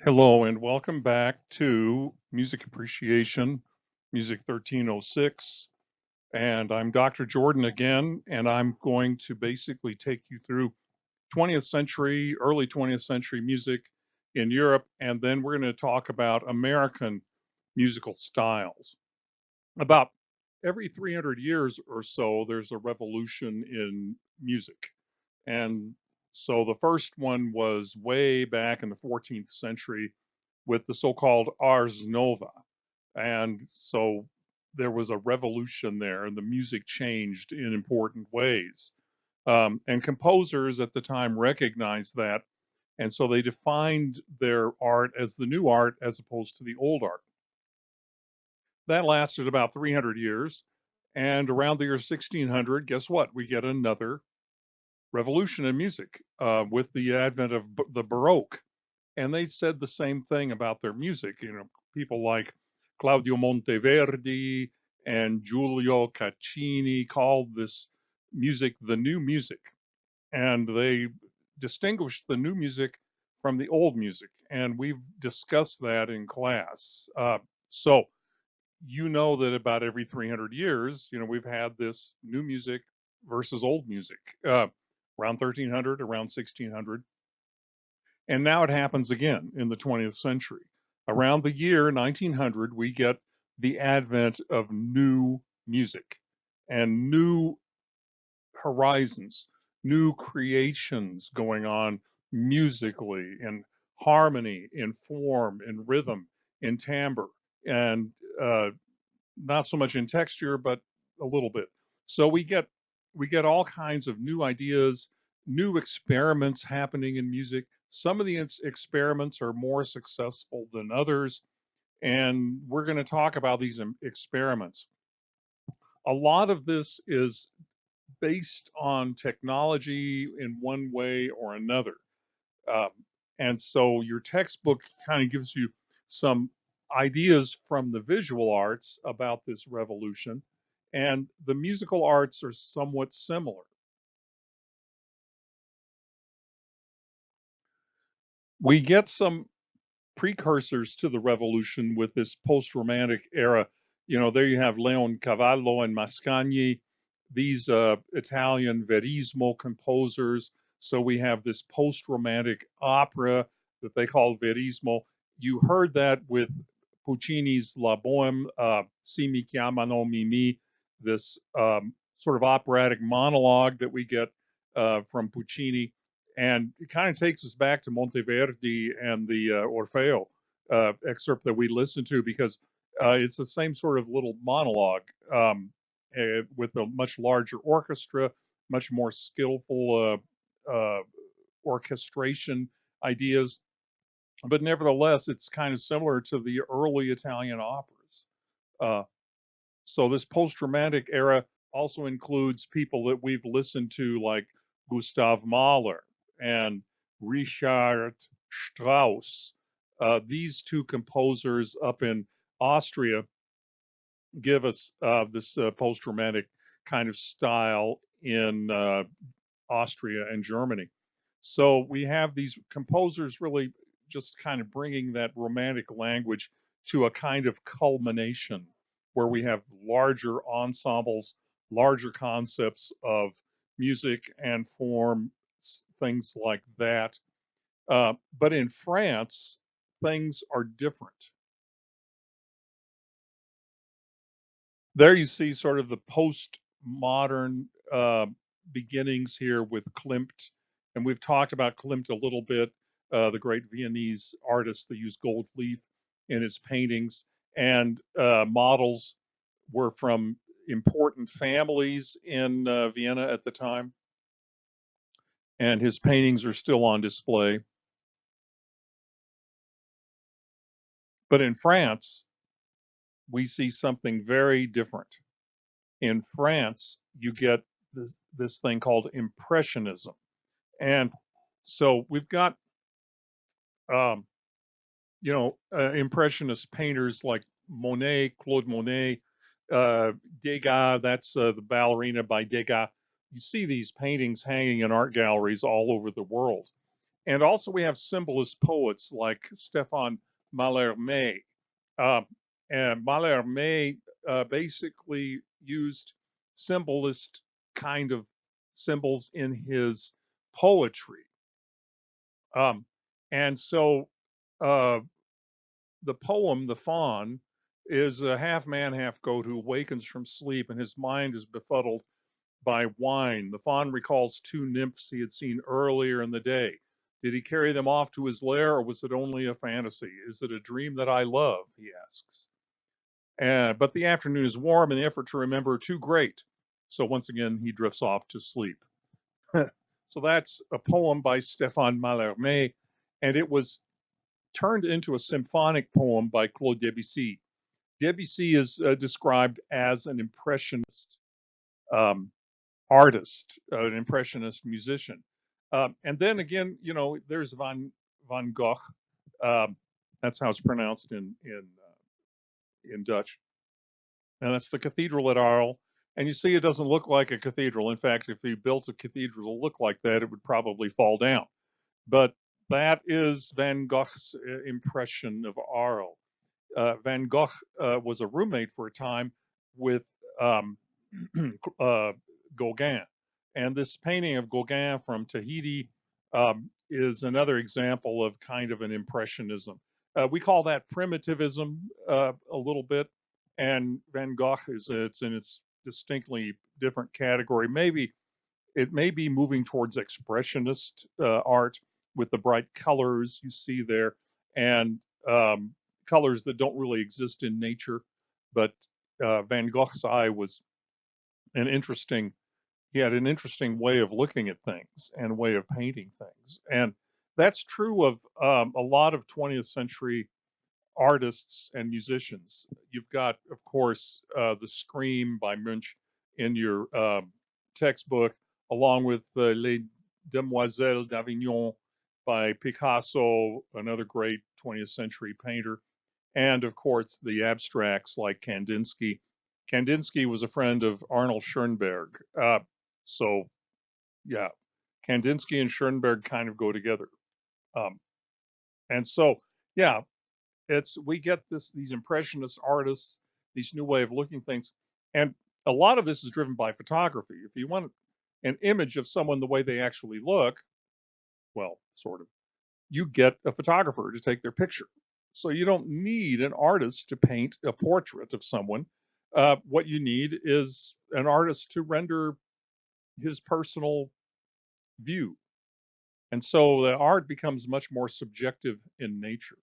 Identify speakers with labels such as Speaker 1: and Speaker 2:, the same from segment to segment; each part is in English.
Speaker 1: Hello and welcome back to Music Appreciation, Music 1306. And I'm Dr. Jordan again, and I'm going to basically take you through 20th century, early 20th century music in Europe, and then we're going to talk about American musical styles. About every 300 years or so, there's a revolution in music. And so the first one was way back in the 14th century with the so-called Ars Nova. And so there was a revolution there, and the music changed in important ways. And composers at the time recognized that. And so they defined their art as the new art as opposed to the old art. That lasted about 300 years. And around the year 1600, guess what? We get another revolution in music with the advent of the Baroque. And they said the same thing about their music. You know, people like Claudio Monteverdi and Giulio Caccini called this music the new music. And they distinguished the new music from the old music. And we've discussed that in class. So you know that about every 300 years, you know, we've had this new music versus old music, around 1300, around 1600. And now it happens again in the 20th century. Around the year 1900, we get the advent of new music and new horizons, new creations going on musically, in harmony, in form, in rhythm, in timbre, and not so much in texture, but a little bit. So we get all kinds of new ideas, new experiments happening in music. Some of the experiments are more successful than others, and we're going to talk about these experiments. A lot of this is based on technology in one way or another. Um, and so your textbook kind of gives you some ideas from the visual arts about this revolution, and the musical arts are somewhat similar. We get some precursors to the revolution with this post-romantic era. You know, there you have Leoncavallo and Mascagni, these Italian verismo composers. So we have this post-romantic opera that they call verismo. You heard that with Puccini's La Boheme, Si mi chiamano Mimi, this sort of operatic monologue that we get from Puccini. And it kind of takes us back to Monteverdi and the Orfeo excerpt that we listened to, because it's the same sort of little monologue with a much larger orchestra, much more skillful orchestration ideas. But nevertheless, it's kind of similar to the early Italian operas. Uh, so this post-romantic era also includes people that we've listened to, like Gustav Mahler and Richard Strauss. These two composers up in Austria give us this post-romantic kind of style in Austria and Germany. So we have these composers really just kind of bringing that romantic language to a kind of culmination where we have larger ensembles, larger concepts of music and form, things like that. But in France, things are different. There you see sort of the postmodern beginnings here with Klimt, and we've talked about Klimt a little bit, the great Viennese artist that used gold leaf in his paintings, and models were from important families in Vienna at the time, and his paintings are still on display. But in France, we see something very different. In France, you get this thing called impressionism. And so we've got, um, impressionist painters like Monet, Claude Monet, Degas, that's the ballerina by Degas. You see these paintings hanging in art galleries all over the world. And also we have symbolist poets like Stéphane Mallarmé. Uh, and Mallarmé basically used symbolist kind of symbols in his poetry. Um, and so uh, the poem, The Faun, is a half man, half goat who awakens from sleep and his mind is befuddled by wine. The faun recalls two nymphs he had seen earlier in the day. Did he carry them off to his lair, or was it only a fantasy? Is it a dream that I love? He asks. But the afternoon is warm, and the effort to remember too great. So once again, he drifts off to sleep. So that's a poem by Stéphane Mallarmé, and it was turned into a symphonic poem by Claude Debussy. Debussy is described as an impressionist um, artist, an impressionist musician. And then again, you know, there's Van Gogh. Um, that's how it's pronounced in Dutch. And that's the cathedral at Arles. And you see, it doesn't look like a cathedral. In fact, if you built a cathedral to look like that, it would probably fall down. But that is Van Gogh's impression of Arles. Van Gogh was a roommate for a time with um, Gauguin. And this painting of Gauguin from Tahiti is another example of kind of an impressionism. We call that primitivism a little bit, and Van Gogh it's in its distinctly different category. Maybe it may be moving towards expressionist art with the bright colors you see there and um, colors that don't really exist in nature. But Van Gogh's eye was an interesting, he had an interesting way of looking at things and a way of painting things. And that's true of a lot of 20th century artists and musicians. You've got, of course, The Scream by Munch in your textbook, along with Les Demoiselles d'Avignon by Picasso, another great 20th century painter, and of course the abstracts like Kandinsky. Kandinsky was a friend of Arnold Schoenberg. So, yeah, Kandinsky and Schoenberg kind of go together. Um, and so, yeah, it's we get these impressionist artists, these new way of looking things, and a lot of this is driven by photography. If you want an image of someone the way they actually look, well, sort of, you get a photographer to take their picture. So you don't need an artist to paint a portrait of someone. What you need is an artist to render his personal view. And so the art becomes much more subjective in nature.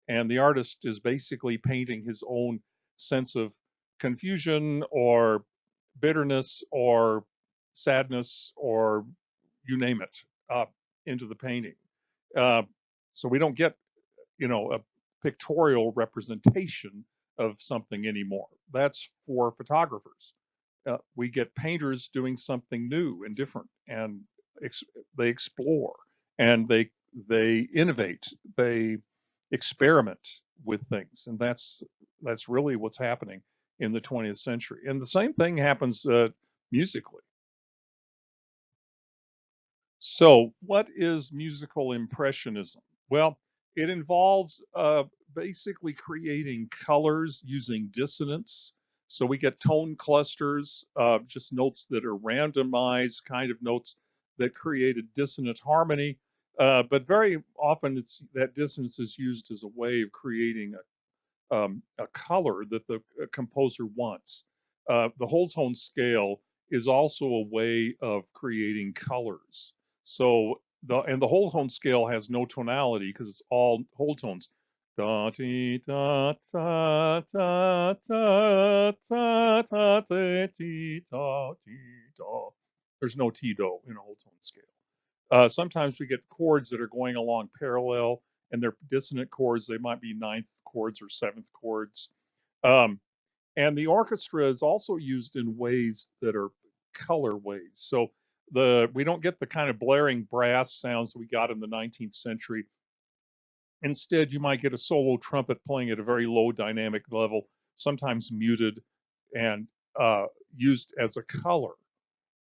Speaker 1: And the artist is basically painting his own sense of confusion or bitterness or sadness or you name it into the painting. Uh, so we don't get, you know, a pictorial representation of something anymore. That's for photographers. We get painters doing something new and different, and ex- they explore and they innovate, they experiment with things, and that's really what's happening in the 20th century. And the same thing happens musically. So, what is musical impressionism? Well, it involves basically creating colors using dissonance. So, we get tone clusters, just notes that are randomized, kind of notes that create a dissonant harmony. But very often, that dissonance is used as a way of creating a color that the composer wants. The whole tone scale is also a way of creating colors. So the whole tone scale has no tonality because it's all whole tones. Da ti da ta ta ta ta ta ti da ti da. There's no ti do in a whole tone scale. Sometimes we get chords that are going along parallel and they're dissonant chords. They might be ninth chords or seventh chords. Um, and the orchestra is also used in ways that are color ways. So we don't get the kind of blaring brass sounds we got in the 19th century. Instead, you might get a solo trumpet playing at a very low dynamic level, sometimes muted and used as a color.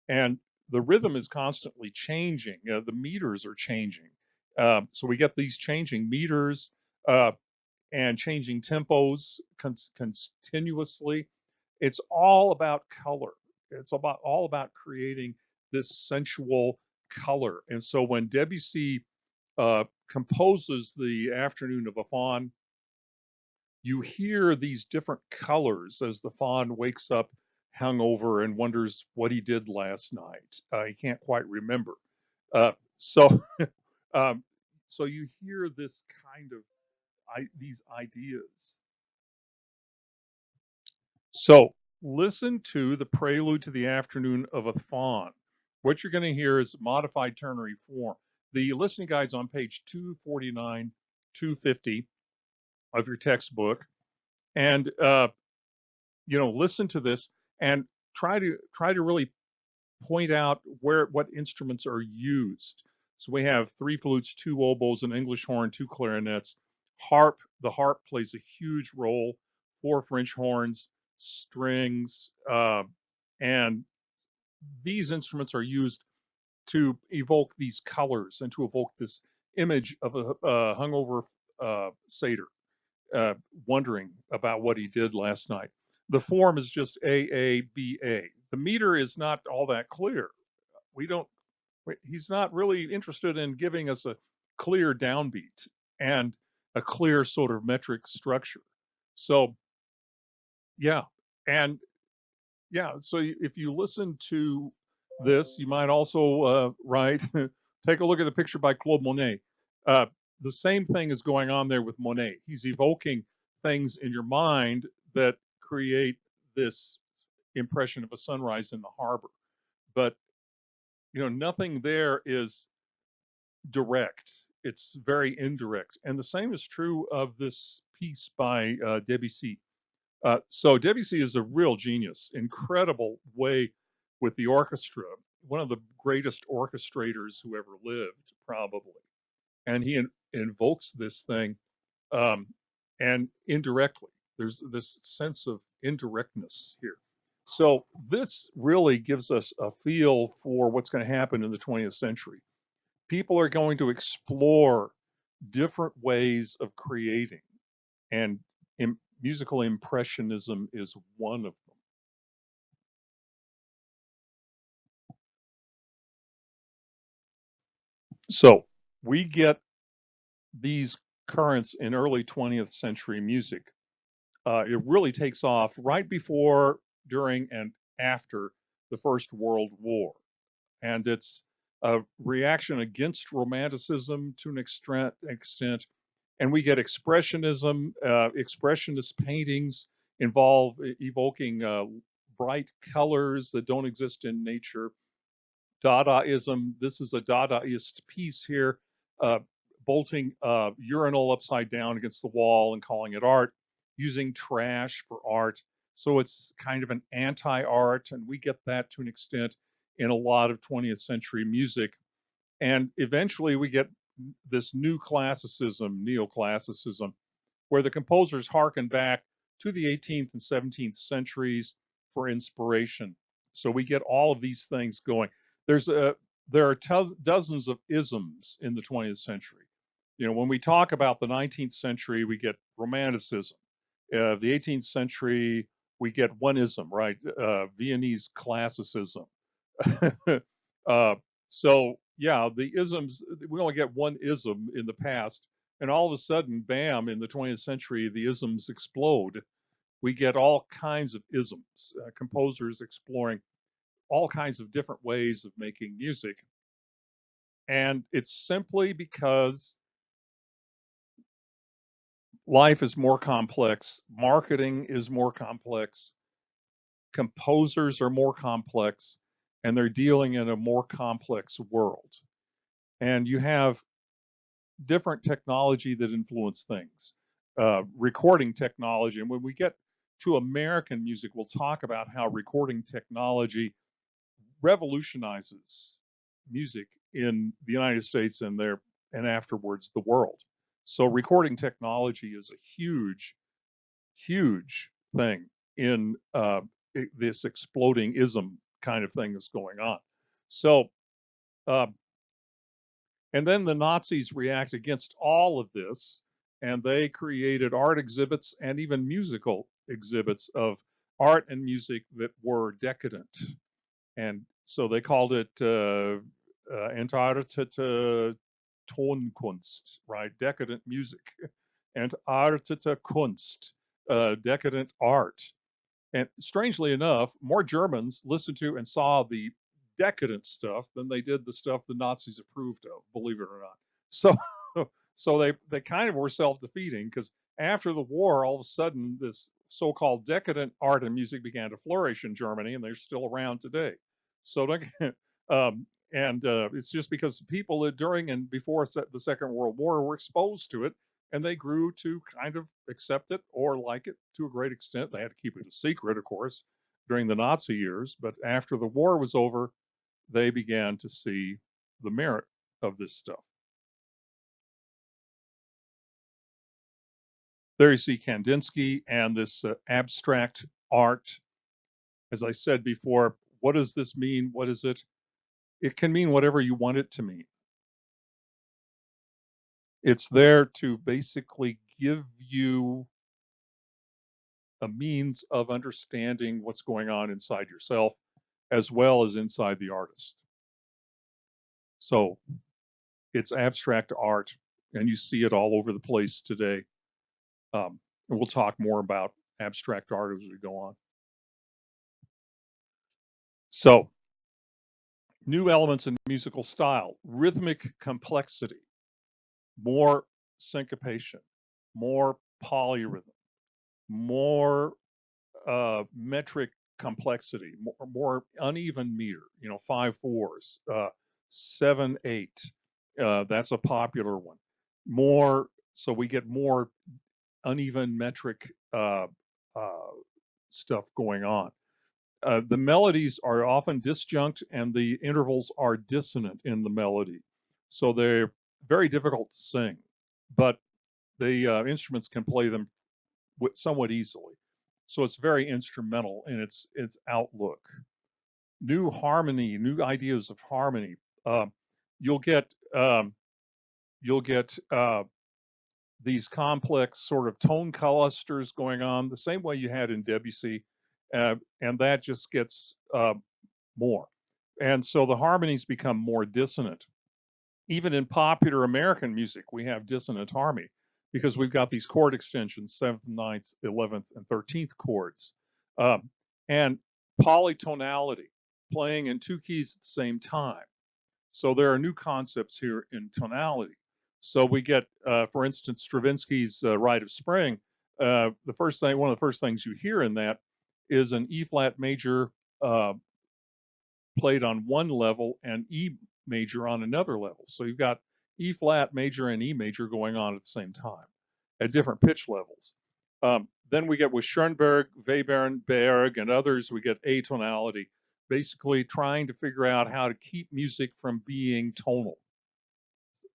Speaker 1: And the rhythm is constantly changing. The meters are changing. So we get these changing meters and changing tempos continuously. It's all about color. It's about all about creating this sensual color. And so when Debussy composes the Afternoon of a Faun, you hear these different colors as the faun wakes up hungover and wonders what he did last night. He can't quite remember. So, um, so you hear this kind of these ideas. So listen to the prelude to the Afternoon of a Faun. What you're going to hear is modified ternary form. The listening guide's on page 249, 250 of your textbook, and listen to this and try to really point out what instruments are used. So we have three flutes, two oboes, an English horn, two clarinets, harp. The harp plays a huge role. Four French horns, strings, and these instruments are used to evoke these colors and to evoke this image of a hungover satyr wondering about what he did last night. The form is just AABA. The meter is not all that clear. We don't. He's not really interested in giving us a clear downbeat and a clear sort of metric structure. So yeah, and yeah. So if you listen to this, you might also take a look at the picture by Claude Monet. Uh, the same thing is going on there with Monet. He's evoking things in your mind that create this impression of a sunrise in the harbor. But nothing there is direct. It's very indirect. And the same is true of this piece by Debussy. So Debussy is a real genius, incredible way with the orchestra, one of the greatest orchestrators who ever lived, probably. And he invokes this thing, um, and indirectly. There's this sense of indirectness here. So this really gives us a feel for what's going to happen in the 20th century. People are going to explore different ways of creating, and musical impressionism is one of them. So we get these currents in early 20th century music. It really takes off right before, during, and after the First World War. And it's a reaction against romanticism to an extent. And we get expressionism, expressionist paintings involve evoking bright colors that don't exist in nature. Dadaism, this is a Dadaist piece here, uh, bolting a urinal upside down against the wall and calling it art, using trash for art. So it's kind of an anti art, and we get that to an extent in a lot of 20th century music. And eventually we get this new classicism, neoclassicism, where the composers harken back to the 18th and 17th centuries for inspiration. So we get all of these things going. There's a there are dozens of isms in the 20th century. When we talk about the 19th century, we get Romanticism. The 18th century, we get one ism, right? Viennese classicism. uh, so yeah, the isms, we only get one ism in the past, and all of a sudden, bam, in the 20th century, the isms explode. We get all kinds of isms, composers exploring all kinds of different ways of making music. And it's simply because life is more complex, marketing is more complex, composers are more complex, and they're dealing in a more complex world. And you have different technology that influence things, recording technology. And when we get to American music, we'll talk about how recording technology revolutionizes music in the United States and afterwards the world. So recording technology is a huge, huge thing in this exploding ism kind of thing that's going on. So uh, And then the Nazis react against all of this, and they created art exhibits and even musical exhibits of art and music that were decadent. And so they called it entartete Tonkunst, right? Decadent music. Entartete Kunst, decadent art. And strangely enough, more Germans listened to and saw the decadent stuff than they did the stuff the Nazis approved of, believe it or not. So, so they kind of were self-defeating because after the war, all of a sudden, this so-called decadent art and music began to flourish in Germany, and they're still around today. So, it's just because people during and before the Second World War were exposed to it, and they grew to kind of accept it or like it to a great extent. They had to keep it a secret, of course, during the Nazi years, but after the war was over, they began to see the merit of this stuff. There you see Kandinsky and this abstract art. As I said before, what does this mean? What is it? It can mean whatever you want it to mean. It's there to basically give you a means of understanding what's going on inside yourself as well as inside the artist. So it's abstract art, and you see it all over the place today. And we'll talk more about abstract art as we go on. So, new elements in musical style, rhythmic complexity, more syncopation, more polyrhythm, more metric complexity, more uneven meter, 5/4s, 7/8. That's a popular one. More, so we get more uneven metric stuff going on. The melodies are often disjunct and the intervals are dissonant in the melody. So they're very difficult to sing, but the instruments can play them somewhat easily. So it's very instrumental in its outlook. New harmony, new ideas of harmony. Uh, you'll get um, you'll get these complex sort of tone clusters going on the same way you had in Debussy, and that just gets more. And so the harmonies become more dissonant. Even in popular American music, we have dissonant harmony because we've got these chord extensions, 7th, 9th, 11th, and 13th chords. And polytonality, playing in two keys at the same time. So there are new concepts here in tonality. So we get, for instance, Stravinsky's Rite of Spring. One of the first things you hear in that is an E flat major uh, played on one level and E major on another level. So you've got E flat major and E major going on at the same time at different pitch levels. Then we get with Schoenberg, Webern, Berg, and others, we get atonality, basically trying to figure out how to keep music from being tonal.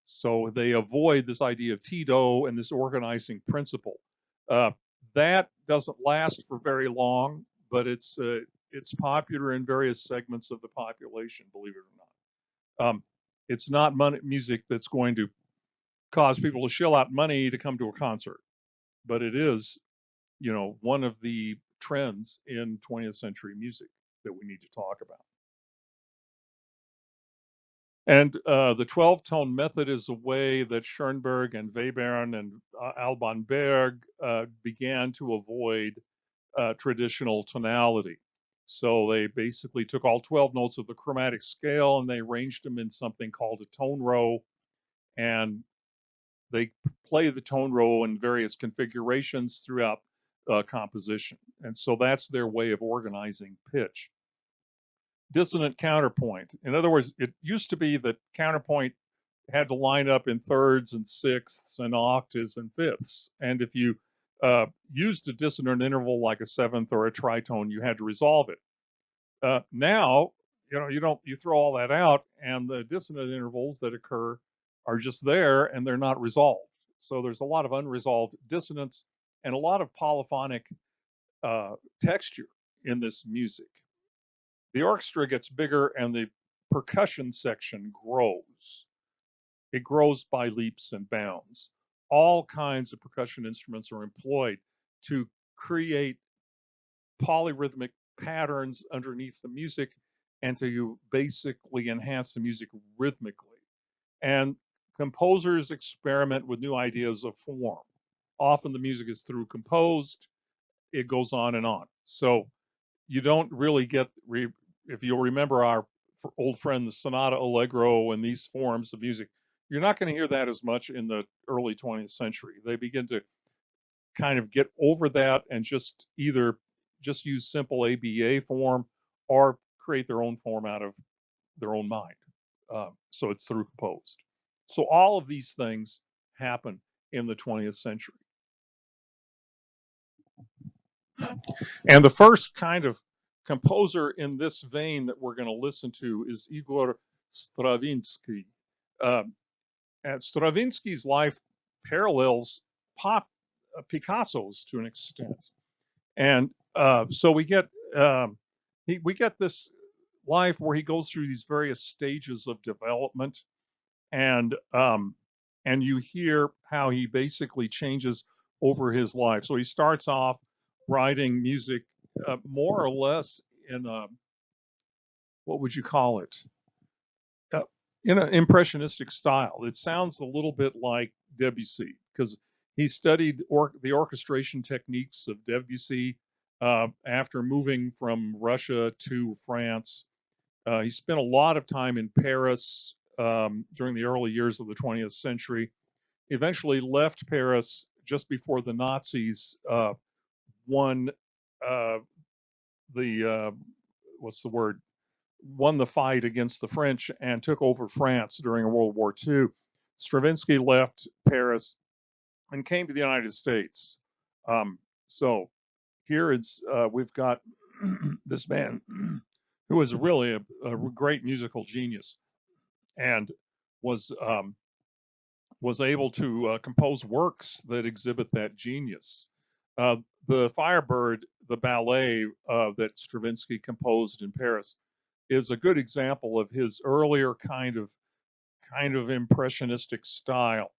Speaker 1: So they avoid this idea of Tito and this organizing principle. Uh, that doesn't last for very long, but it's popular in various segments of the population, believe it or not. It's not music that's going to cause people to shell out money to come to a concert, but it is, one of the trends in 20th century music that we need to talk about. And the 12-tone method is a way that Schoenberg and Webern and Alban Berg began to avoid traditional tonality. So they basically took all 12 notes of the chromatic scale and they arranged them in something called a tone row, and they play the tone row in various configurations throughout composition. And so that's their way of organizing pitch. Dissonant counterpoint. In other words, it used to be that counterpoint had to line up in thirds and sixths and octaves and fifths. And if you used a dissonant interval like a seventh or a tritone, you had to resolve it. Now, you throw all that out, and the dissonant intervals that occur are just there, and they're not resolved. So there's a lot of unresolved dissonance and a lot of polyphonic texture in this music. The orchestra gets bigger and the percussion section grows. It grows by leaps and bounds. All kinds of percussion instruments are employed to create polyrhythmic patterns underneath the music and to basically enhance the music rhythmically. And composers experiment with new ideas of form. Often the music is through composed, it goes on and on. So you don't really get, if you'll remember our old friend, the sonata allegro and these forms of music, you're not going to hear that as much in the early 20th century. They begin to kind of get over that and just either just use simple ABA form or create their own form out of their own mind. So it's through composed. So all of these things happen in the 20th century. And the first kind of composer in this vein that we're going to listen to is Igor Stravinsky. Uh, and Stravinsky's life parallels Picasso's to an extent, and so we get this life where he goes through these various stages of development, and you hear how he basically changes over his life. So he starts off writing music more or less in a, what would you call it? Uh, in an impressionistic style. It sounds a little bit like Debussy because he studied the orchestration techniques of Debussy after moving from Russia to France. He spent a lot of time in Paris during the early years of the 20th century. Eventually left Paris just before the Nazis won the what's the word? Won the fight against the French and took over France during World War II. Stravinsky left Paris and came to the United States. So here we've got this man who was really a great musical genius and was was able to compose works that exhibit that genius. Uh, the Firebird, the ballet that Stravinsky composed in Paris, is a good example of his earlier kind of impressionistic style.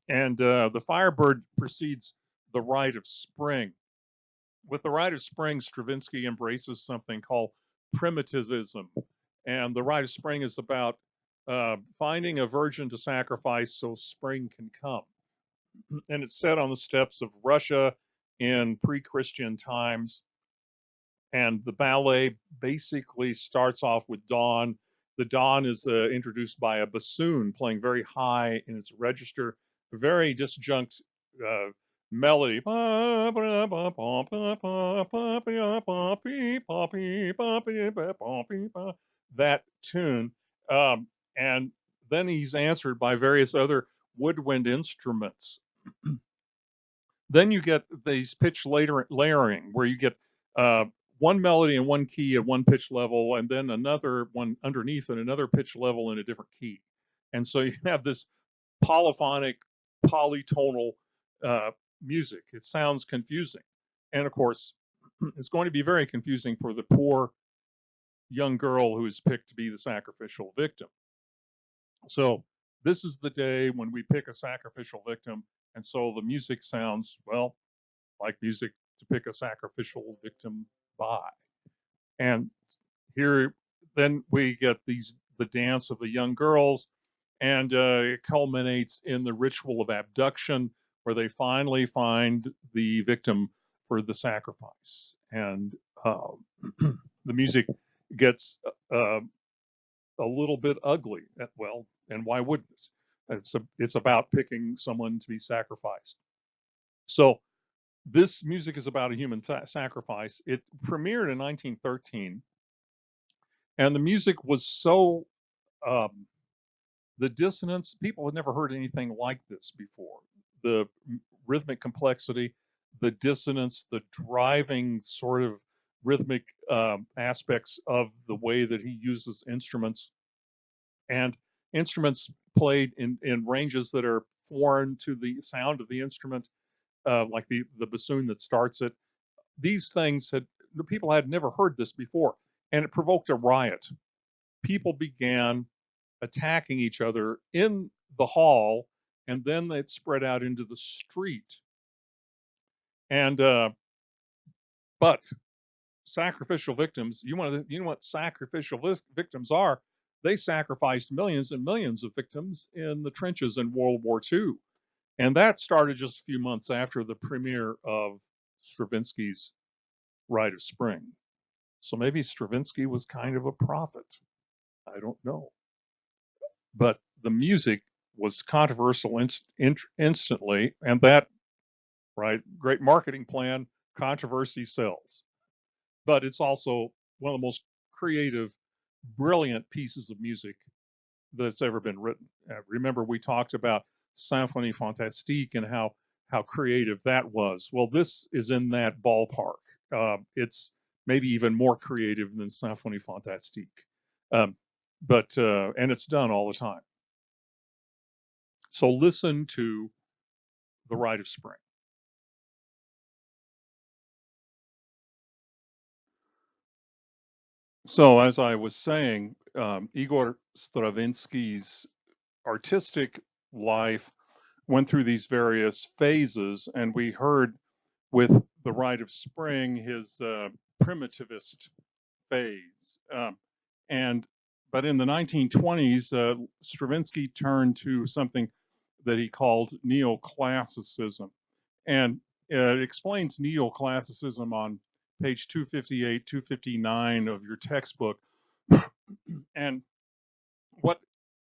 Speaker 1: And the Firebird precedes the Rite of Spring. With the Rite of Spring, Stravinsky embraces something called primitivism, and the Rite of Spring is about finding a virgin to sacrifice so spring can come. And it's set on the steppes of Russia in pre-Christian times. And the ballet basically starts off with dawn. The dawn is introduced by a bassoon playing very high in its register, very disjunct melody. That tune. And then he's answered by various other woodwind instruments. Then you get these pitch layering where you get one melody in one key at one pitch level, and then another one underneath in another pitch level in a different key. And so you have this polyphonic, polytonal uh, music. It sounds confusing. And of course, it's going to be very confusing for the poor young girl who is picked to be the sacrificial victim. So this is the day when we pick a sacrificial victim. And so the music sounds, well, like music to pick a sacrificial victim by. And here, then we get the dance of the young girls, and it culminates in the ritual of abduction, where they finally find the victim for the sacrifice. And the music gets a little bit ugly. Well, and why wouldn't it? It's about picking someone to be sacrificed. So this music is about a human sacrifice. It premiered in 1913, and the music was so the dissonance. People had never heard anything like this before. The rhythmic complexity, the dissonance, the driving sort of rhythmic aspects of the way that he uses instruments, and instruments played in ranges that are foreign to the sound of the instrument, like the bassoon that starts it. These things the people had never heard this before, and it provoked a riot. People began attacking each other in the hall, and then it spread out into the street. And but sacrificial victims, you know what sacrificial victims are? They sacrificed millions and millions of victims in the trenches in World War II. And that started just a few months after the premiere of Stravinsky's Rite of Spring. So maybe Stravinsky was kind of a prophet. I don't know. But the music was controversial instantly, and that, right, great marketing plan, controversy sells. But it's also one of the most creative, brilliant pieces of music that's ever been written. Remember, we talked about Symphonie Fantastique and how creative that was. Well, this is in that ballpark. It's maybe even more creative than Symphonie Fantastique, um, but and it's done all the time. So listen to the Rite of Spring. So as I was saying, Igor Stravinsky's artistic life went through these various phases, and we heard with the Rite of Spring his primitivist phase. And but in the 1920s, Stravinsky turned to something that he called neoclassicism, and it explains neoclassicism on page 258, 259 of your textbook. And what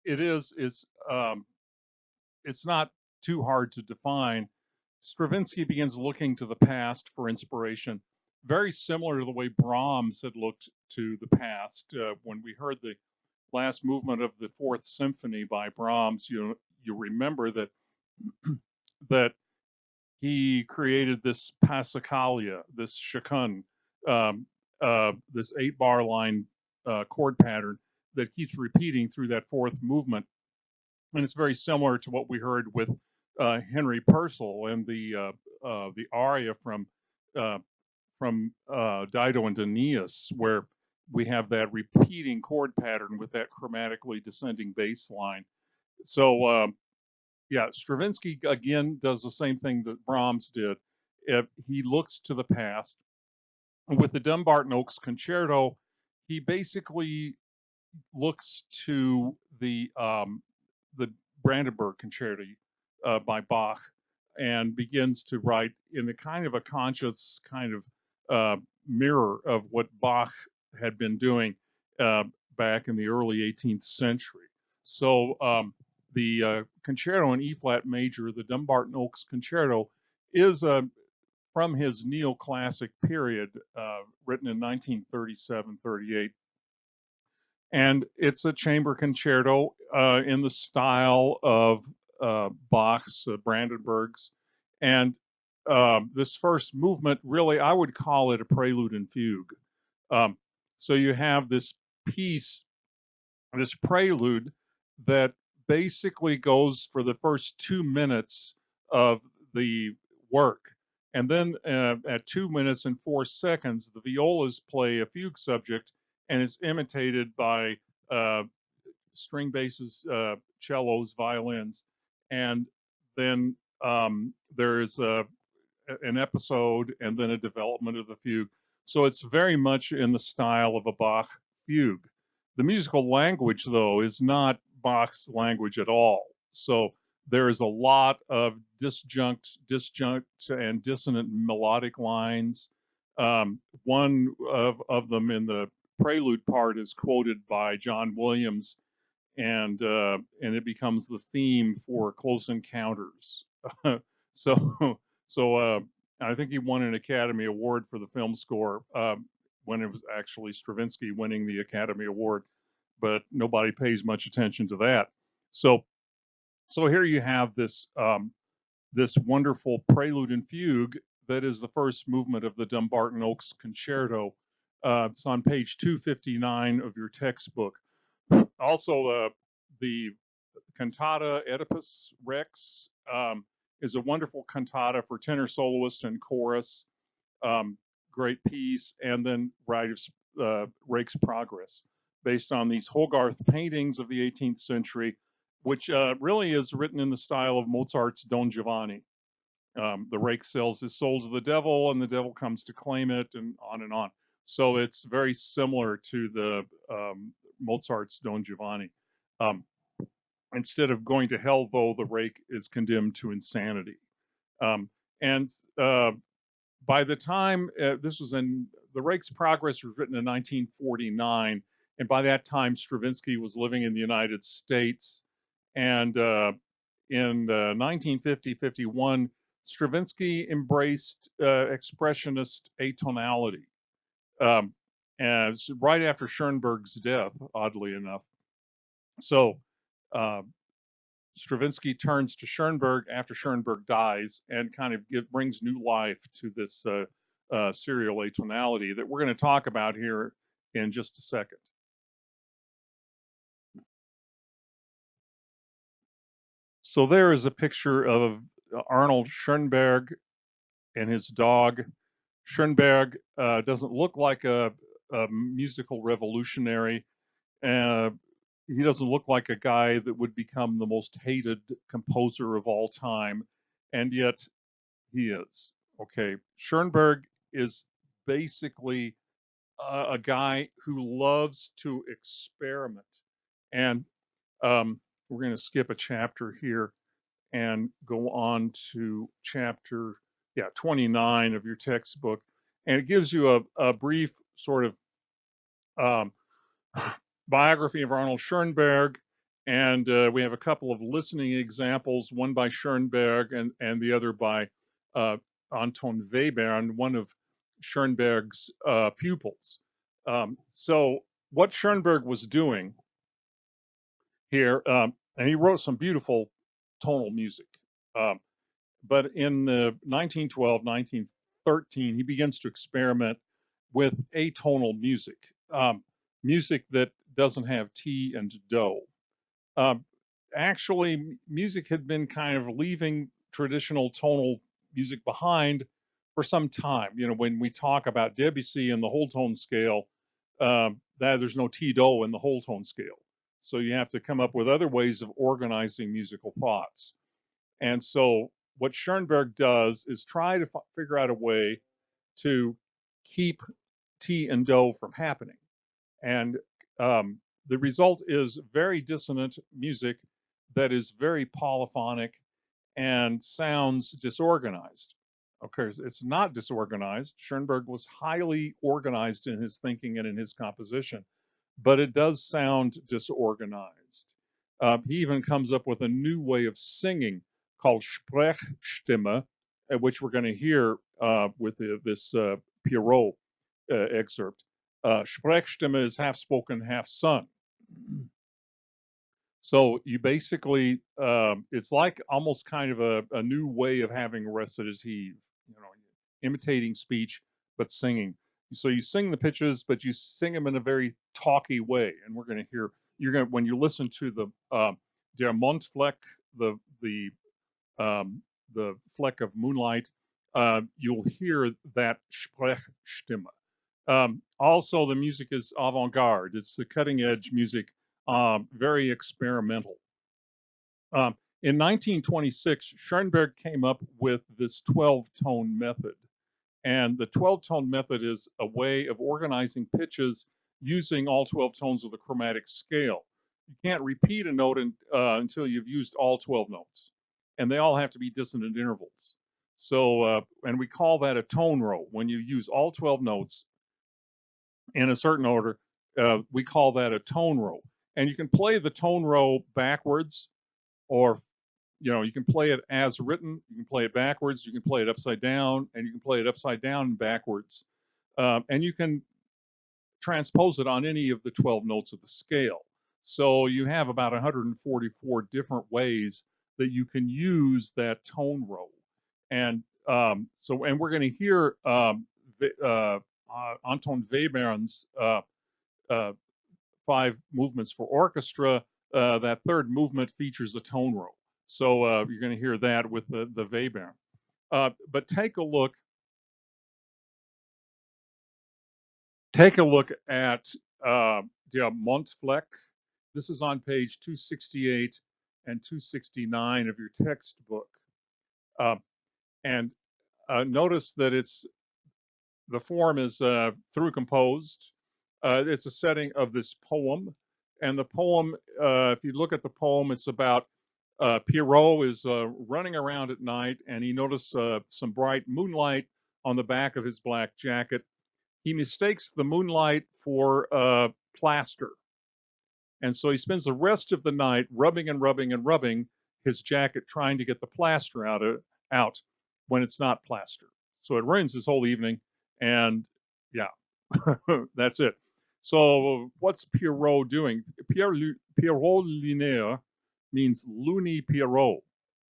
Speaker 1: it is it's not too hard to define. Stravinsky begins looking to the past for inspiration, very similar to the way Brahms had looked to the past. When we heard the last movement of the Fourth Symphony by Brahms, you remember that he created this Passacaglia, this chaconne, this 8-bar line chord pattern that keeps repeating through that fourth movement. And it's very similar to what we heard with Henry Purcell and the aria from Dido and Aeneas, where we have that repeating chord pattern with that chromatically descending bass line. So yeah, Stravinsky again does the same thing that Brahms did. He looks to the past. With the Dumbarton Oaks Concerto, he basically looks to the Brandenburg Concerto by Bach and begins to write in a kind of a conscious kind of mirror of what Bach had been doing back in the early 18th century. So the concerto in E flat major, the Dumbarton Oaks Concerto, is from his neoclassic period, written in 1937-38. And it's a chamber concerto in the style of Bach's Brandenburgs. And this first movement, really, I would call it a prelude and fugue. So you have this piece, this prelude that basically goes for the first 2 minutes of the work. And then at 2 minutes and 4 seconds, the violas play a fugue subject and is imitated by string basses, cellos, violins. And then there's an episode and then a development of the fugue. So it's very much in the style of a Bach fugue. The musical language, though, is not Bach's language at all. So there is a lot of disjunct, and dissonant melodic lines. One of them in the prelude part is quoted by John Williams, and it becomes the theme for Close Encounters. so I think he won an Academy Award for the film score when it was actually Stravinsky winning the Academy Award, but nobody pays much attention to that. So here you have this this wonderful prelude and fugue that is the first movement of the Dumbarton Oaks Concerto. It's on page 259 of your textbook. Also, the cantata Oedipus Rex is a wonderful cantata for tenor soloist and chorus. Great piece, and then Rake's Progress. based on these Hogarth paintings of the 18th century, which really is written in the style of Mozart's Don Giovanni. The rake sells his soul to the devil, and the devil comes to claim it, and on and on. So it's very similar to the Mozart's Don Giovanni. Instead of going to hell, though, the rake is condemned to insanity. And by the time this was in the Rake's Progress was written in 1949, and by that time Stravinsky was living in the United States, and in 1950-51, Stravinsky embraced expressionist atonality, as right after Schoenberg's death, oddly enough. So Stravinsky turns to Schoenberg after Schoenberg dies and kind of brings new life to this serial atonality that we're going to talk about here in just a second. So there is a picture of Arnold Schoenberg and his dog. Schoenberg doesn't look like a musical revolutionary. He doesn't look like a guy that would become the most hated composer of all time, and yet he is. Okay, Schoenberg is basically a guy who loves to experiment, and we're going to skip a chapter here and go on to chapter 29 of your textbook, and it gives you a brief sort of biography of Arnold Schoenberg, and we have a couple of listening examples, one by Schoenberg and the other by Anton Webern, one of Schoenberg's pupils. So what Schoenberg was doing here, and he wrote some beautiful tonal music, but in 1912, 1913, he begins to experiment with atonal music, music that doesn't have T and Do. Actually, music had been kind of leaving traditional tonal music behind for some time. You know, when we talk about Debussy and the whole tone scale, that there's no T-Do in the whole tone scale. So you have to come up with other ways of organizing musical thoughts. And so what Schoenberg does is try to figure out a way to keep T and Do from happening. And the result is very dissonant music that is very polyphonic and sounds disorganized. Okay, it's not disorganized. Schoenberg was highly organized in his thinking and in his composition, but it does sound disorganized. He even comes up with a new way of singing called Sprechstimme, which we're going to hear with this Pierrot excerpt. Sprechstimme is half spoken, half sung. So you basically, it's like almost kind of a new way of having recitative, you know, imitating speech, but singing. So you sing the pitches, but you sing them in a very talky way. And we're going to hear, when you listen to the Der Mondfleck, the fleck of moonlight, you'll hear that Sprechstimme. Also, the music is avant-garde. It's the cutting-edge music, very experimental. In 1926, Schoenberg came up with this 12-tone method. And the 12-tone method is a way of organizing pitches using all 12 tones of the chromatic scale. You can't repeat a note until you've used all 12 notes. And they all have to be dissonant intervals. So, and we call that a tone row. When you use all 12 notes in a certain order, we call that a tone row. And you can play the tone row backwards, or you can play it as written, you can play it backwards, you can play it upside down, and you can play it upside down and backwards. And you can transpose it on any of the 12 notes of the scale. So you have about 144 different ways that you can use that tone row. And and we're going to hear Anton Webern's 5 movements for orchestra. That third movement features a tone row. So you're going to hear that with the Webern. But take a look at Der Mondfleck. This is on page 268 and 269 of your textbook. Uh, and notice that the form is through composed. It's a setting of this poem. And the poem, if you look at the poem, it's about Pierrot is running around at night and he noticed some bright moonlight on the back of his black jacket. He mistakes the moonlight for plaster. And so he spends the rest of the night rubbing and rubbing and rubbing his jacket, trying to get the plaster out when it's not plaster. So it ruins his whole evening. And yeah, that's it. So what's Pierrot doing? Pierrot lunaire means loony Pierrot,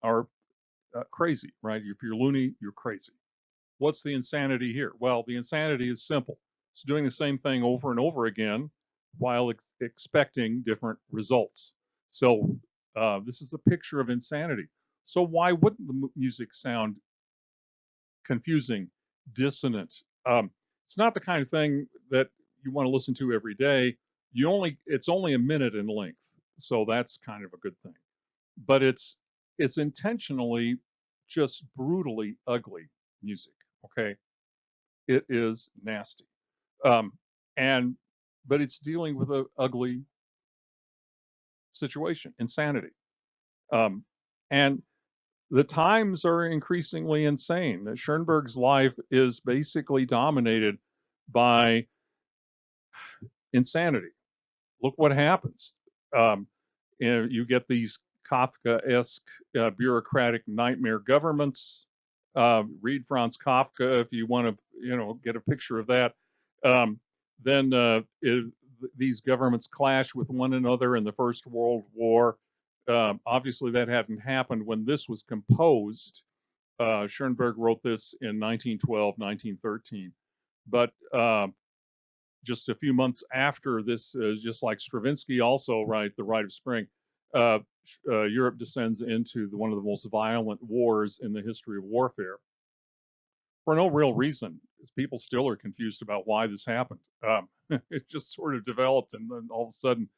Speaker 1: or crazy, right? If you're loony, you're crazy. What's the insanity here? Well, the insanity is simple. It's doing the same thing over and over again while expecting different results. So this is a picture of insanity. So why wouldn't the music sound confusing, dissonant? It's not the kind of thing that you want to listen to every day. It's only a minute in length, so that's kind of a good thing. But it's intentionally just brutally ugly music. Okay, it is nasty, um, but it's dealing with an ugly situation, insanity, um, and the times are increasingly insane. Schoenberg's life is basically dominated by insanity. Look what happens. Um, you get these Kafka-esque bureaucratic nightmare governments. Read Franz Kafka if you want to, get a picture of that. Then these governments clash with one another in the First World War. Obviously, that hadn't happened when this was composed. Schoenberg wrote this in 1912, 1913. But just a few months after this, just like Stravinsky also write The Rite of Spring, Europe descends into one of the most violent wars in the history of warfare for no real reason. People still are confused about why this happened. It just sort of developed, and then all of a sudden,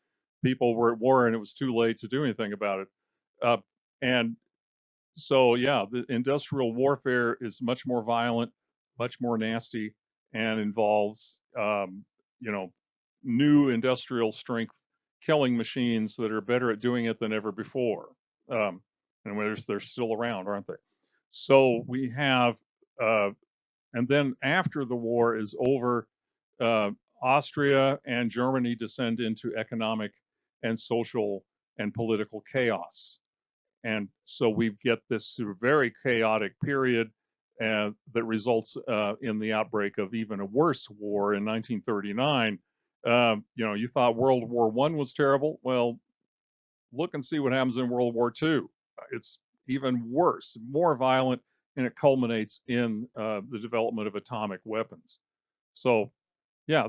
Speaker 1: people were at war, and it was too late to do anything about it. And so, yeah, the industrial warfare is much more violent, much more nasty, and involves, new industrial strength killing machines that are better at doing it than ever before. And they're still around, aren't they? So we have, and then after the war is over, uh, Austria and Germany descend into economic and social and political chaos. And so we get this very chaotic period that results in the outbreak of even a worse war in 1939. You thought World War I was terrible. Well, look and see what happens in World War II. It's even worse, more violent, and it culminates in the development of atomic weapons. So, yeah,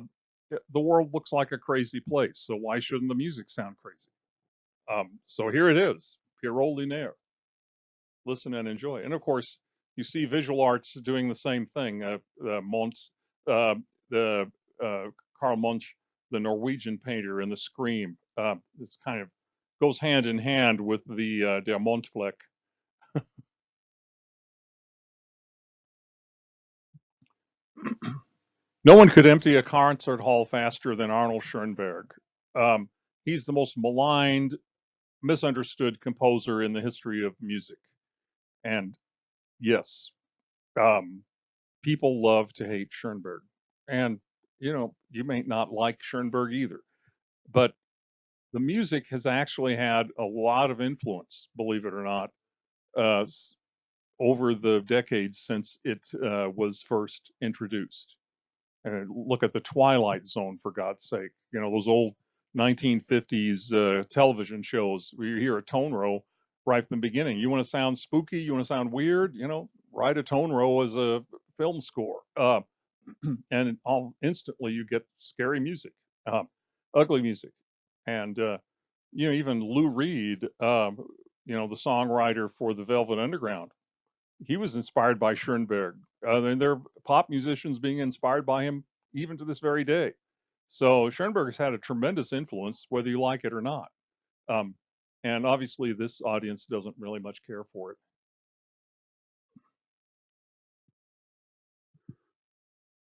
Speaker 1: the world looks like a crazy place. So why shouldn't the music sound crazy? So here it is, Pierrot Lunaire. Listen and enjoy. And of course, you see visual arts doing the same thing. Munch, the Karl Munch, the Norwegian painter, in the Scream. This kind of goes hand in hand with the Der Mondfleck. No one could empty a concert hall faster than Arnold Schoenberg. Um, he's the most maligned, misunderstood composer in the history of music. And yes, um, people love to hate Schoenberg. And, you may not like Schoenberg either. But the music has actually had a lot of influence, believe it or not, uh, over the decades since it was first introduced. And look at the Twilight Zone, for God's sake. Those old 1950s television shows where you hear a tone row right from the beginning. You want to sound spooky? You want to sound weird? Write a tone row as a film score. And instantly you get scary music, ugly music. And, even Lou Reed, the songwriter for the Velvet Underground, he was inspired by Schoenberg. And there are pop musicians being inspired by him even to this very day. So Schoenberg's had a tremendous influence, whether you like it or not. Um, and obviously, this audience doesn't really much care for it.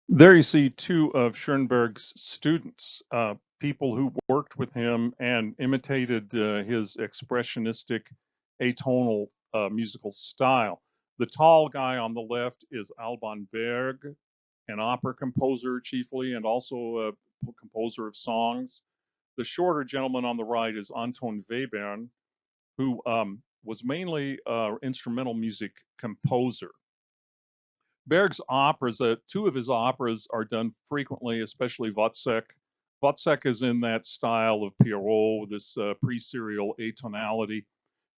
Speaker 1: There you see two of Schoenberg's students, people who worked with him and imitated his expressionistic atonal musical style. The tall guy on the left is Alban Berg, an opera composer chiefly, and also a composer of songs. The shorter gentleman on the right is Anton Webern, who was mainly instrumental music composer. Berg's operas, two of his operas are done frequently, especially Wozzeck. Wozzeck is in that style of Pierrot, this pre-serial atonality,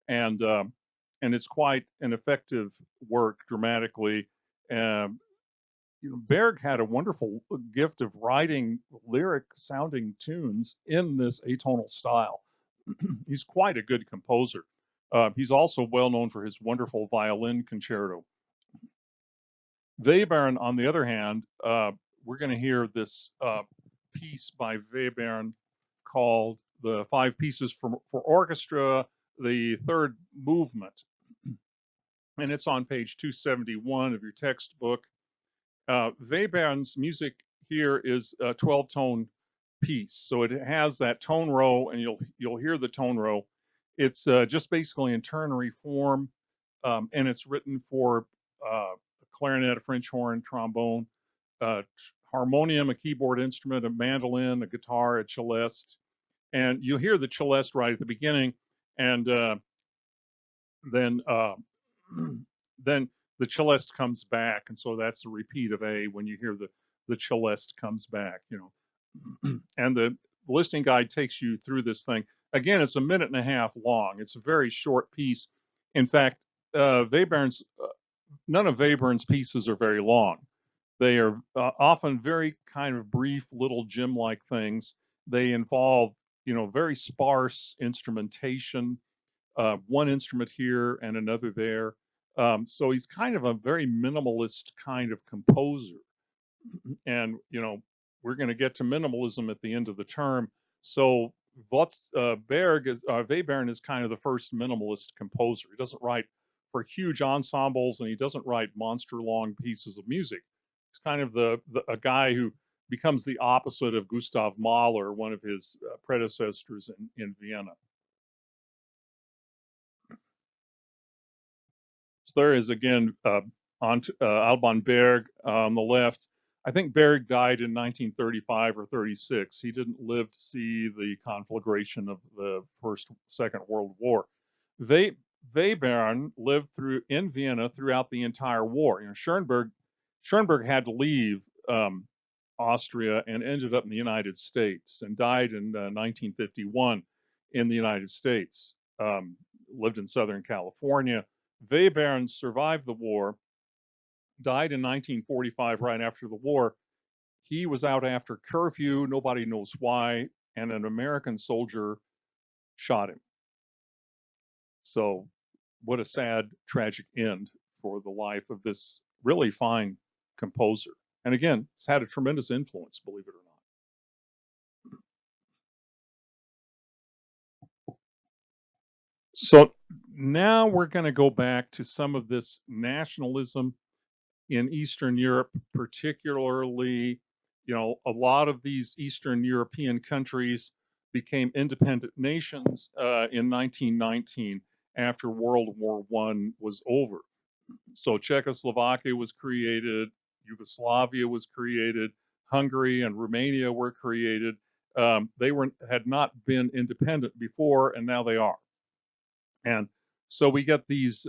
Speaker 1: and and it's quite an effective work dramatically. Um, Berg had a wonderful gift of writing lyric-sounding tunes in this atonal style. He's quite a good composer. He's also well known for his wonderful violin concerto. Webern, on the other hand, we're going to hear this piece by Webern called "The Five Pieces for Orchestra," the third movement, and it's on page 271 of your textbook. Webern's music here is a 12-tone piece, so it has that tone row, and you'll hear the tone row. It's just basically in ternary form, and it's written for a clarinet, a French horn, trombone, harmonium, a keyboard instrument, a mandolin, a guitar, a celeste, and you hear the celeste right at the beginning, and then then the celeste comes back, and so that's the repeat of A when you hear the celeste comes back, and the listening guide takes you through this thing. Again, it's a minute and a half long. It's a very short piece. In fact, Webern's none of Webern's pieces are very long. They are often very kind of brief little gym-like things. They involve, very sparse instrumentation, one instrument here and another there. So he's kind of a very minimalist kind of composer. And, we're going to get to minimalism at the end of the term. So Webern is kind of the first minimalist composer. He doesn't write for huge ensembles, and he doesn't write monster long pieces of music. He's kind of a guy who becomes the opposite of Gustav Mahler, one of his predecessors in Vienna. So there is again Alban Berg on the left. I think Berg died in 1935 or 36. He didn't live to see the conflagration of the Second World War. Webern lived in Vienna throughout the entire war. Schoenberg had to leave Austria and ended up in the United States and died in 1951 in the United States. Lived in Southern California. Webern survived the war, died in 1945 right after the war. He was out after curfew, nobody knows why, and an American soldier shot him. So, what a sad, tragic end for the life of this really fine composer. And again, it's had a tremendous influence, believe it or not. So now we're going to go back to some of this nationalism in Eastern Europe, particularly, a lot of these Eastern European countries became independent nations in 1919 after World War I was over. So Czechoslovakia was created, Yugoslavia was created, Hungary and Romania were created. They had not been independent before, and now they are. And so we get these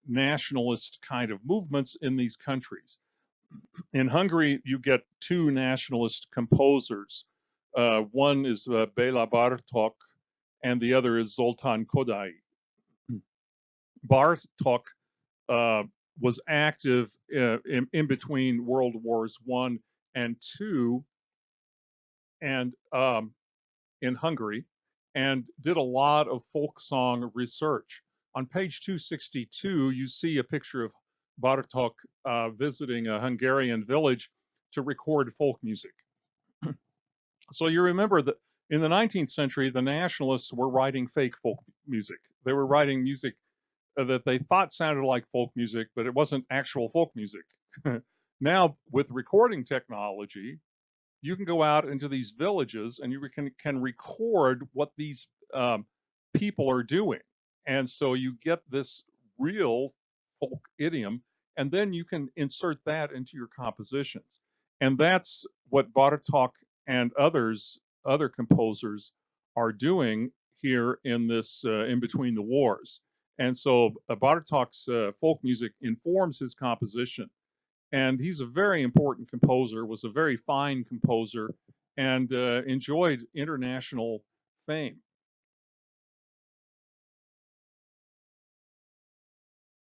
Speaker 1: nationalist kind of movements in these countries. In Hungary, you get two nationalist composers. One is Bela Bartok, and the other is Zoltán Kodály. Bartok was active in between World Wars I and II, and in Hungary, and did a lot of folk song research. On page 262, you see a picture of Bartók visiting a Hungarian village to record folk music. So you remember that in the 19th century, the nationalists were writing fake folk music. They were writing music that they thought sounded like folk music, but it wasn't actual folk music. Now, with recording technology, you can go out into these villages and you can record what these people are doing. And so you get this real folk idiom, and then you can insert that into your compositions. And that's what Bartok and other composers are doing here in this in between the wars. And so Bartok's folk music informs his composition, and he's a very important composer, was a very fine composer, and enjoyed international fame.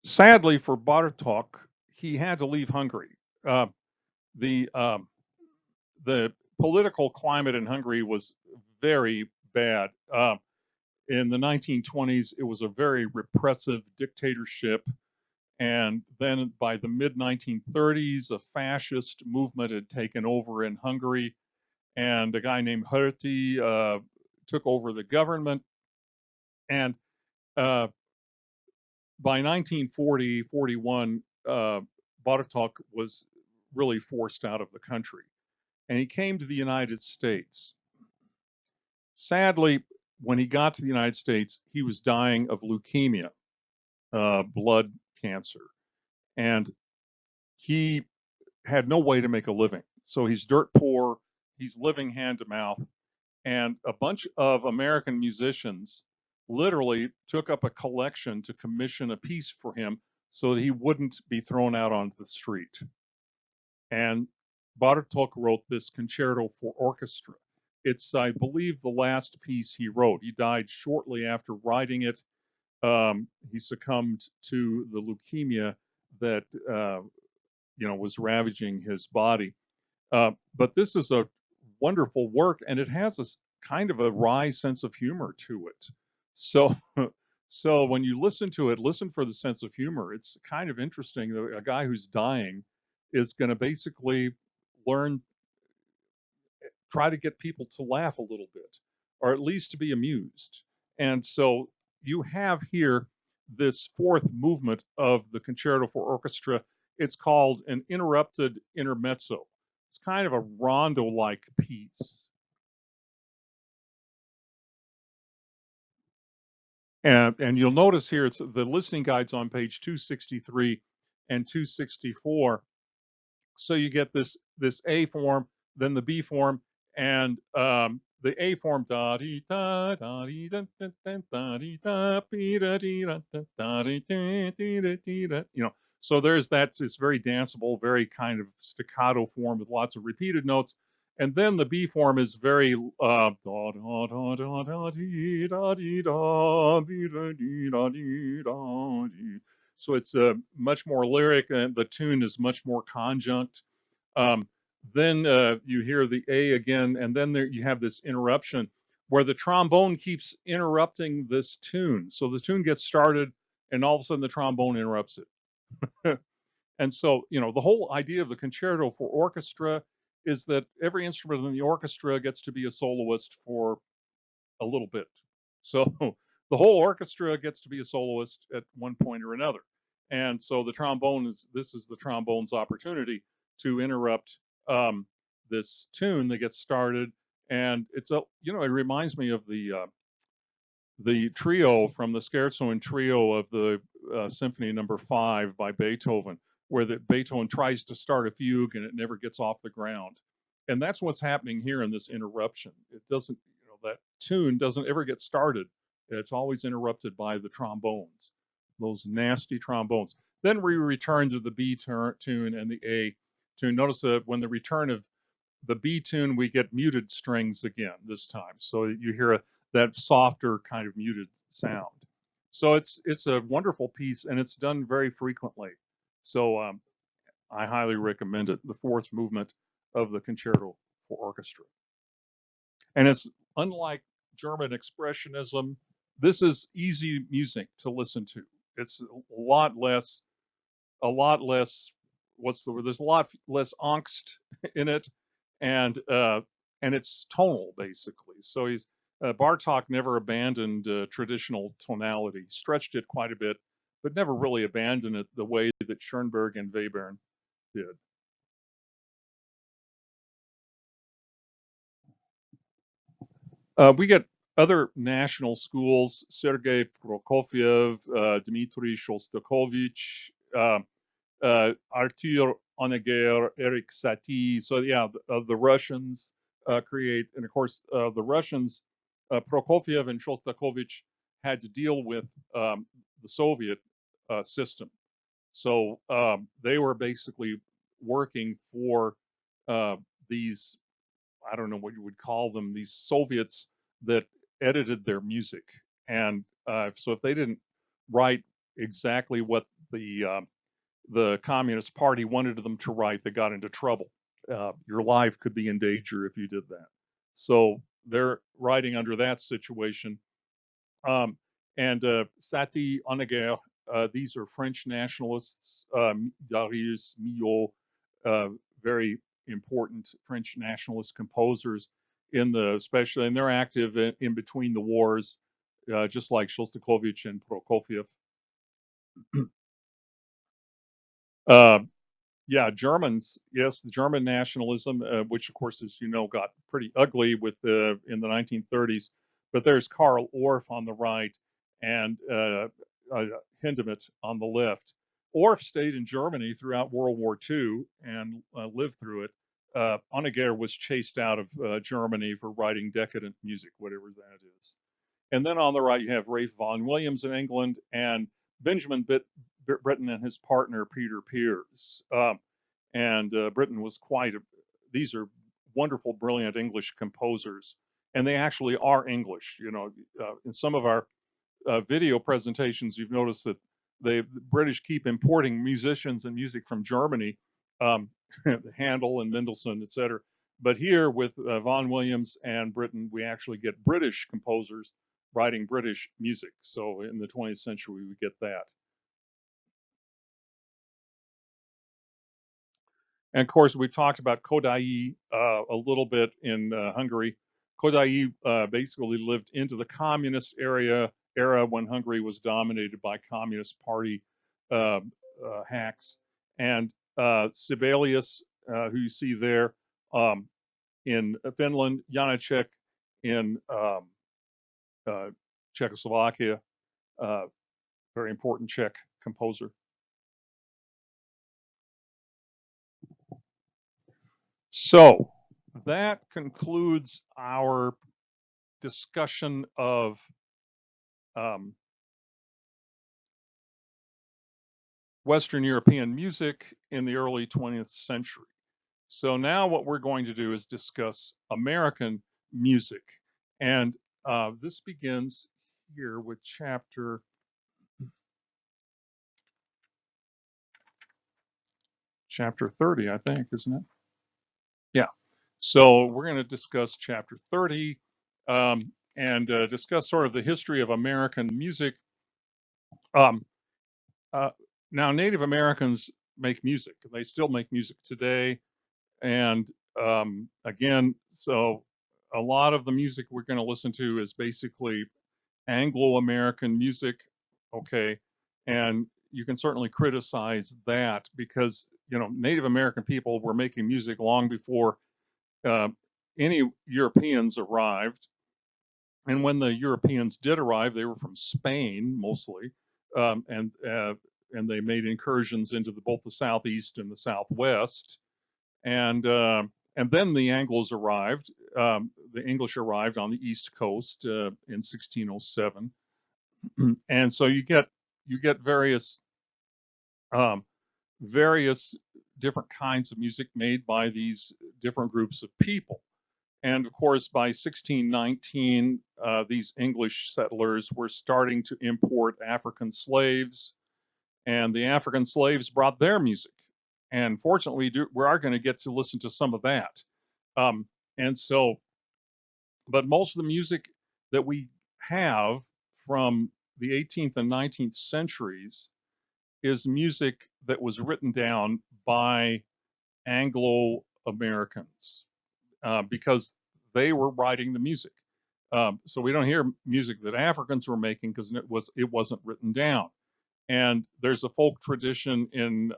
Speaker 1: Sadly for Bartok, he had to leave Hungary. Uh, the the political climate in Hungary was very bad. In the 1920s, it was a very repressive dictatorship. And then by the mid 1930s, a fascist movement had taken over in Hungary, and a guy named Hertie took over the government. And uh, by 1940, 41, Bartok was really forced out of the country. And he came to the United States. Sadly, when he got to the United States, he was dying of leukemia, blood cancer. And he had no way to make a living. So he's dirt poor, he's living hand to mouth. And a bunch of American musicians literally took up a collection to commission a piece for him so that he wouldn't be thrown out onto the street. And Bartok wrote this concerto for orchestra. It's, I believe, the last piece he wrote. He died shortly after writing it. He succumbed to the leukemia that was ravaging his body. But this is a wonderful work, and it has a kind of a wry sense of humor to it. So, so when you listen to it, listen for the sense of humor. It's kind of interesting that a guy who's dying is going to basically learn, try to get people to laugh a little bit, or at least to be amused. And so you have here this fourth movement of the Concerto for Orchestra. It's called an interrupted intermezzo. It's kind of a rondo-like piece. And you'll notice here, it's the listening guides on page 263 and 264. So you get this A form, then the B form, and the A form da dee da da dee da da da da dee da dee da dee da da dee da dee da. So there's that. It's very danceable, very kind of staccato form with lots of repeated notes. And then the B form is very da da da da da dee da dee da dee da dee da dee da dee. So it's much more lyric, and the tune is much more conjunct. Um, then you hear the A again, and then you have this interruption where the trombone keeps interrupting this tune. So the tune gets started, and all of a sudden the trombone interrupts it. And so, the whole idea of the concerto for orchestra is that every instrument in the orchestra gets to be a soloist for a little bit. So the whole orchestra gets to be a soloist at one point or another. And so this is the trombone's opportunity to interrupt this tune that gets started. And it reminds me of the trio from the Scherzo and Trio of the Symphony Number 5 by Beethoven, where Beethoven tries to start a fugue and it never gets off the ground. And that's what's happening here in this interruption. It doesn't, that tune doesn't ever get started. It's always interrupted by the trombones, those nasty trombones. Then we return to the B tune and the A tune. Notice that when the return of the B tune, we get muted strings again this time. So you hear that softer kind of muted sound. So it's a wonderful piece, and it's done very frequently. So I highly recommend it. The fourth movement of the Concerto for Orchestra, and it's unlike German expressionism. This is easy music to listen to. It's a lot less. What's the word? There's a lot less angst in it, and and it's tonal basically. So Bartok never abandoned traditional tonality, stretched it quite a bit, but never really abandoned it the way that Schoenberg and Webern did. We get other national schools: Sergei Prokofiev, Dmitry Shostakovich, Arthur Honegger, Eric Satie. So yeah, the Russians create, and of course the Russians, Prokofiev and Shostakovich had to deal with the Soviet system. So they were basically working for these, I don't know what you would call them, these Soviets that edited their music. And so if they didn't write exactly what the Communist Party wanted them to write, they got into trouble. Your life could be in danger if you did that. So they're writing under that situation. Um, and Satie, Honegger, these are French nationalists. Darius Milhaud, very important French nationalist composers in the, especially, and they're active in between the wars, just like Shostakovich and Prokofiev. Uh, yeah, Germans, yes, the German nationalism, which of course, as you know, got pretty ugly with in the 1930s. But there's Karl Orff on the right and Hindemith on the left. Orff stayed in Germany throughout World War II and lived through it. Honegger was chased out of Germany for writing decadent music, whatever that is. And then on the right, you have Ralph Vaughan Williams in England and Benjamin Britten and his partner, Peter Pears. And Britten was quite these are wonderful, brilliant English composers. And they actually are English. You know, in some of our video presentations, you've noticed that the British keep importing musicians and music from Germany, Handel and Mendelssohn, et cetera. But here with Vaughan Williams and Britten, we actually get British composers writing British music. So in the 20th century, we get that. And of course, we've talked about Kodai a little bit in Hungary. Kodai basically lived into the communist era when Hungary was dominated by Communist Party uh, hacks. And Sibelius, who you see there in Finland, Janacek in uh, Czechoslovakia, very important Czech composer. So that concludes our discussion of um, Western European music in the early 20th century. So now what we're going to do is discuss American music. And this begins here with chapter 30, I think, isn't it? Yeah. So we're going to discuss chapter 30 and discuss sort of the history of American music. Um, uh, Now, Native Americans make music. They still make music today. And again, so a lot of the music we're going to listen to is basically Anglo-American music. Okay. And you can certainly criticize that because, you know, Native American people were making music long before uh, any Europeans arrived. And when the Europeans did arrive, they were from Spain mostly, um, and uh, and they made incursions into both the southeast and the southwest. And then the Anglos arrived. The English arrived on the East Coast in 1607, and so you get um, various different kinds of music made by these different groups of people. And of course, by 1619, these English settlers were starting to import African slaves, and the African slaves brought their music. And fortunately, we are going to get to listen to some of that. Um, and so, but most of the music that we have from the 18th and 19th centuries is music that was written down by Anglo Americans because they were writing the music. So we don't hear music that Africans were making because it wasn't written down. And there's a folk tradition in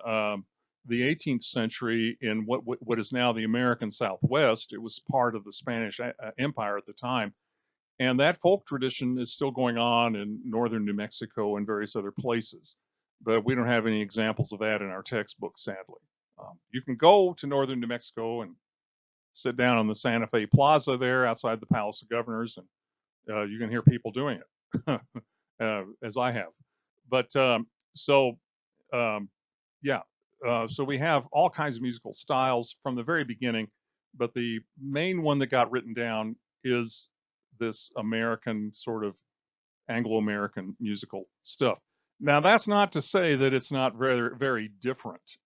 Speaker 1: the 18th century in what is now the American Southwest. It was part of the Spanish Empire at the time. And that folk tradition is still going on in northern New Mexico and various other places. But we don't have any examples of that in our textbook, sadly. You can go to northern New Mexico and sit down on the Santa Fe Plaza there outside the Palace of Governors, and you can hear people doing it, as I have. But so, yeah, so we have all kinds of musical styles from the very beginning, but the main one that got written down is this American sort of Anglo-American musical stuff. Now, that's not to say that it's not very, very different.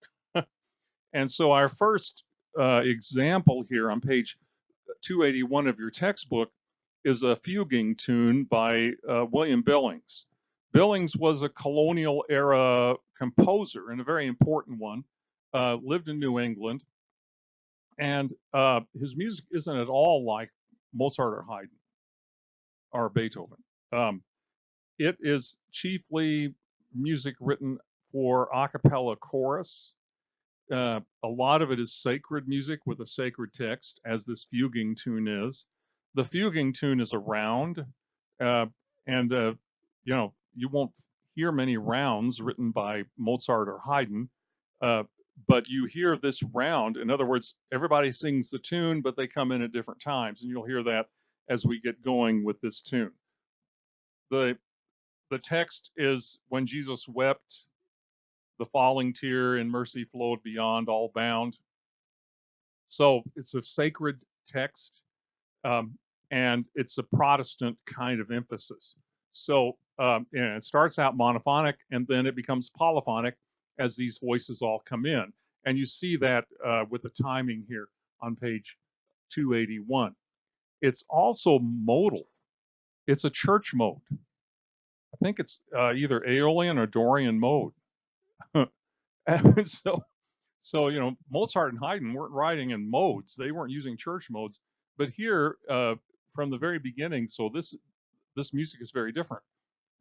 Speaker 1: And so our first example here on page 281 of your textbook is a fuguing tune by William Billings. Billings was a colonial era composer and a very important one, lived in New England, and his music isn't at all like Mozart or Haydn or Beethoven. It is chiefly music written for a cappella chorus. A lot of it is sacred music with a sacred text, as this fuguing tune is. The fuguing tune is a round, and you won't hear many rounds written by Mozart or Haydn, but you hear this round. In other words, everybody sings the tune, but they come in at different times, and you'll hear that as we get going with this tune. The text is, when Jesus wept, the falling tear in mercy flowed beyond all bound. So it's a sacred text, and it's a Protestant kind of emphasis. So and it starts out monophonic, and then it becomes polyphonic as these voices all come in. And you see that with the timing here on page 281. It's also modal. It's a church mode. I think it's either Aeolian or Dorian mode. And so Mozart and Haydn weren't writing in modes; they weren't using church modes. But here, from the very beginning, so this music is very different.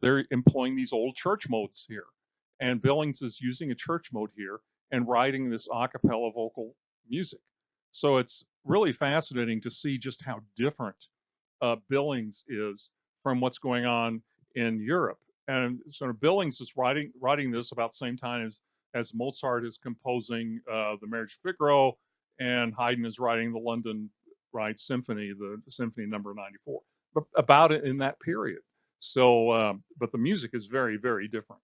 Speaker 1: They're employing these old church modes here, and Billings is using a church mode here and writing this a cappella vocal music. So it's really fascinating to see just how different Billings is from what's going on in Europe. And sort of Billings is writing this about the same time as Mozart is composing the Marriage of Figaro, and Haydn is writing the London Symphony, the Symphony Number 94, but about it in that period. So, but the music is very, very different,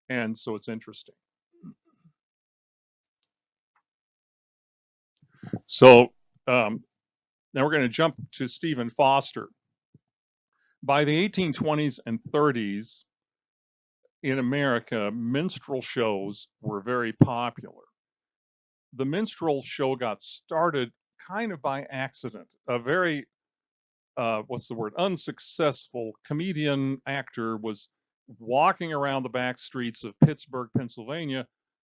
Speaker 1: and so it's interesting. So now we're going to jump to Stephen Foster. By the 1820s and 30s, in America, minstrel shows were very popular. The minstrel show got started kind of by accident. A very, unsuccessful comedian actor was walking around the back streets of Pittsburgh, Pennsylvania,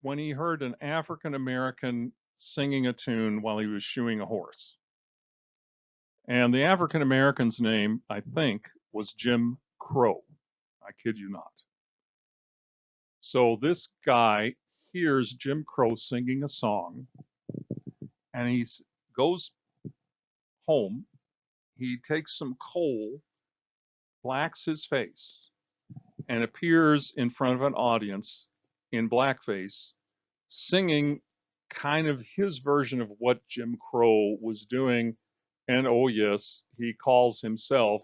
Speaker 1: when he heard an African American singing a tune while he was shoeing a horse. And the African American's name, I think, was Jim Crow. I kid you not. So this guy hears Jim Crow singing a song, and he goes home. He takes some coal, blacks his face, and appears in front of an audience in blackface, singing kind of his version of what Jim Crow was doing. And oh yes, he calls himself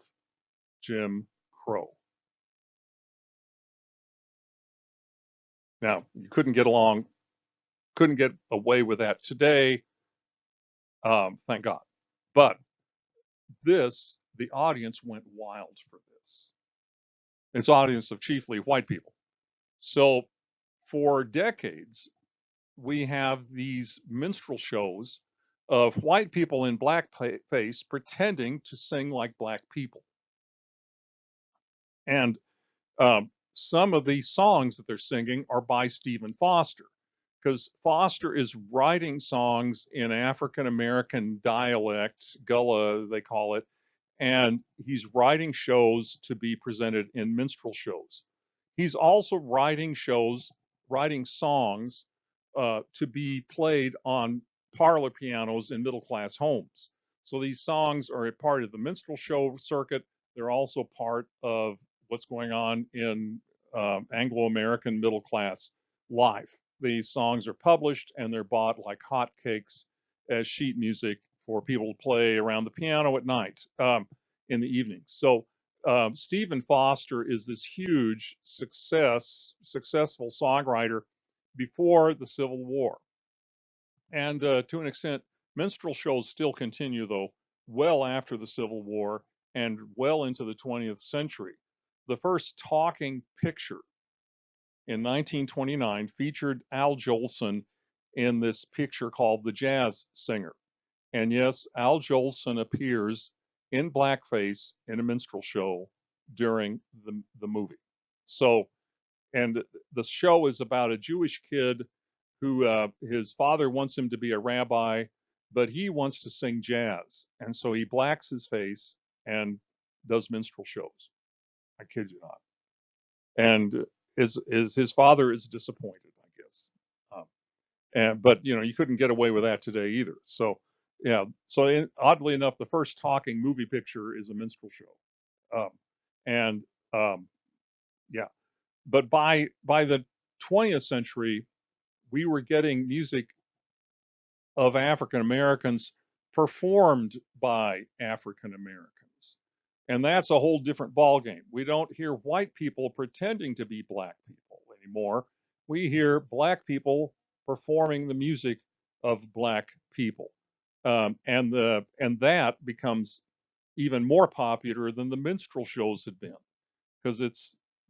Speaker 1: Jim Crow. Now, you couldn't get away with that today, thank God. But the audience went wild for this. It's an audience of chiefly white people. So for decades, we have these minstrel shows of white people in blackface pretending to sing like black people. And some of these songs that they're singing are by Stephen Foster, because Foster is writing songs in African American dialect, Gullah they call it, and he's writing shows to be presented in minstrel shows. He's also writing songs to be played on parlor pianos in middle class homes. So these songs are a part of the minstrel show circuit. They're also part of what's going on in Anglo American middle class life. These songs are published and they're bought like hotcakes as sheet music for people to play around the piano at night, in the evenings. So Stephen Foster is this huge successful songwriter before the Civil War. And to an extent, minstrel shows still continue, though, well after the Civil War and well into the 20th century. The first talking picture in 1929 featured Al Jolson in this picture called The Jazz Singer. And yes, Al Jolson appears in blackface in a minstrel show during the movie. So, and the show is about a Jewish kid who his father wants him to be a rabbi, but he wants to sing jazz. And so he blacks his face and does minstrel shows. I kid you not. And his father is disappointed, I guess. But you couldn't get away with that today either. So yeah. So oddly enough, the first talking movie picture is a minstrel show. And yeah, but by the 20th century, we were getting music of African Americans performed by African Americans. And that's a whole different ballgame. We don't hear white people pretending to be black people anymore. We hear black people performing the music of black people. And that becomes even more popular than the minstrel shows had been, because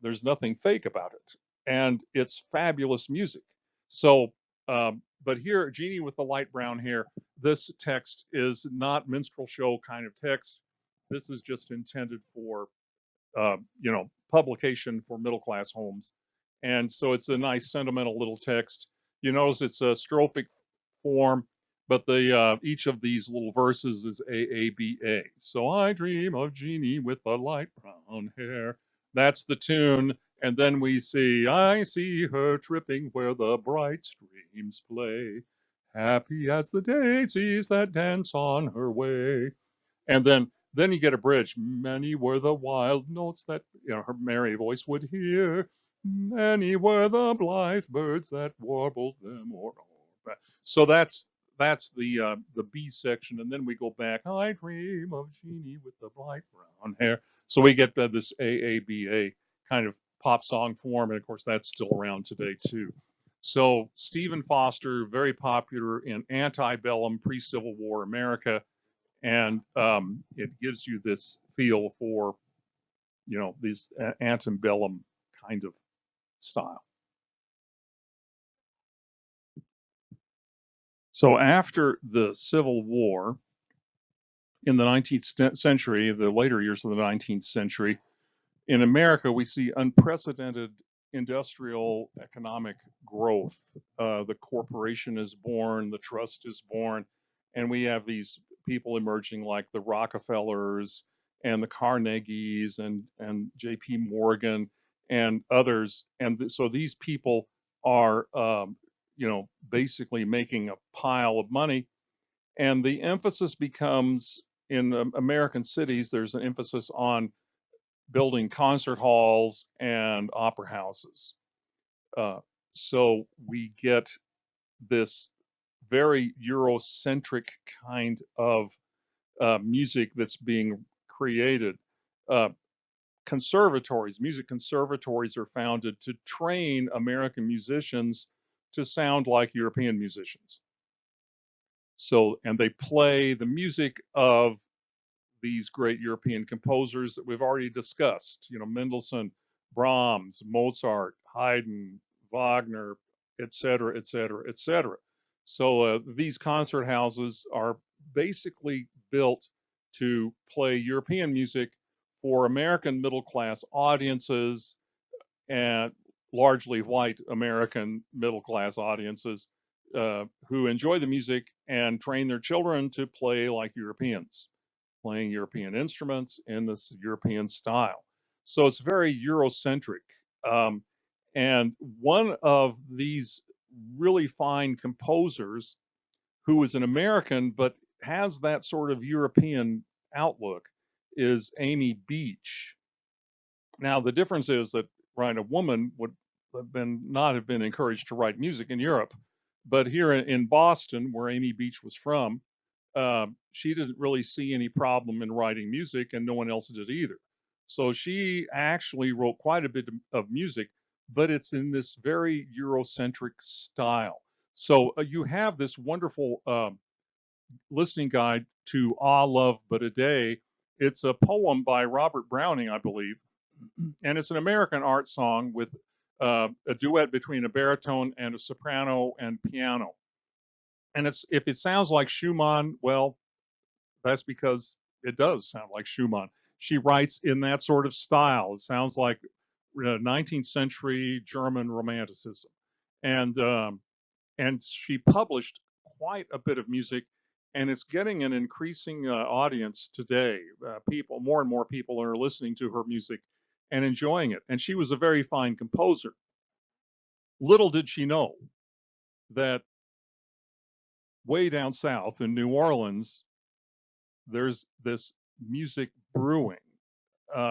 Speaker 1: there's nothing fake about it, and it's fabulous music. So, but here, Jeannie with the light brown hair, this text is not minstrel show kind of text. This is just intended for, publication for middle class homes. And so it's a nice sentimental little text. You notice it's a strophic form, but the each of these little verses is AABA. So I dream of Jeannie with the light brown hair. That's the tune. And then we see, I see her tripping where the bright streams play, happy as the daisies that dance on her way. And then you get a bridge. Many were the wild notes that her merry voice would hear. Many were the blithe birds that warbled them o'er. So that's the B section, and then we go back. I dream of Jeannie with the bright brown hair. So we get this AABA kind of pop song form, and of course that's still around today too. So Stephen Foster, very popular in antebellum, pre-Civil War America, and it gives you this feel for this antebellum kind of style. So after the Civil War in the 19th century, the later years of the 19th century, in America, we see unprecedented industrial economic growth. The corporation is born, the trust is born, and we have these people emerging like the Rockefellers and the Carnegies and J.P. Morgan and others. And so these people are, basically making a pile of money. And the emphasis becomes in American cities, there's an emphasis on building concert halls and opera houses. So we get this very Eurocentric kind of music that's being created. Music conservatories are founded to train American musicians to sound like European musicians. So, and they play the music of these great European composers that we've already discussed, Mendelssohn, Brahms, Mozart, Haydn, Wagner, et cetera, et cetera, et cetera. So these concert houses are basically built to play European music for American middle class audiences, and largely white American middle class audiences who enjoy the music and train their children to play like Europeans, playing European instruments in this European style. So it's very Eurocentric. Um, and one of these really fine composers who is an American but has that sort of European outlook is Amy Beach. Now the difference is that a woman would have been not have been encouraged to write music in Europe, but here in Boston, where Amy Beach was from, she didn't really see any problem in writing music, and no one else did either. So she actually wrote quite a bit of music, but it's in this very Eurocentric style. So you have this wonderful listening guide to Ah Love But a Day. It's a poem by Robert Browning, I believe, and it's an American art song with a duet between a baritone and a soprano and piano. And it's if it sounds like Schumann, well, that's because it does sound like Schumann. She writes in that sort of style. It sounds like 19th century German Romanticism, and she published quite a bit of music, and it's getting an increasing audience today. People, more and more people are listening to her music and enjoying it. And she was a very fine composer. Little did she know that way down south in New Orleans, there's this music brewing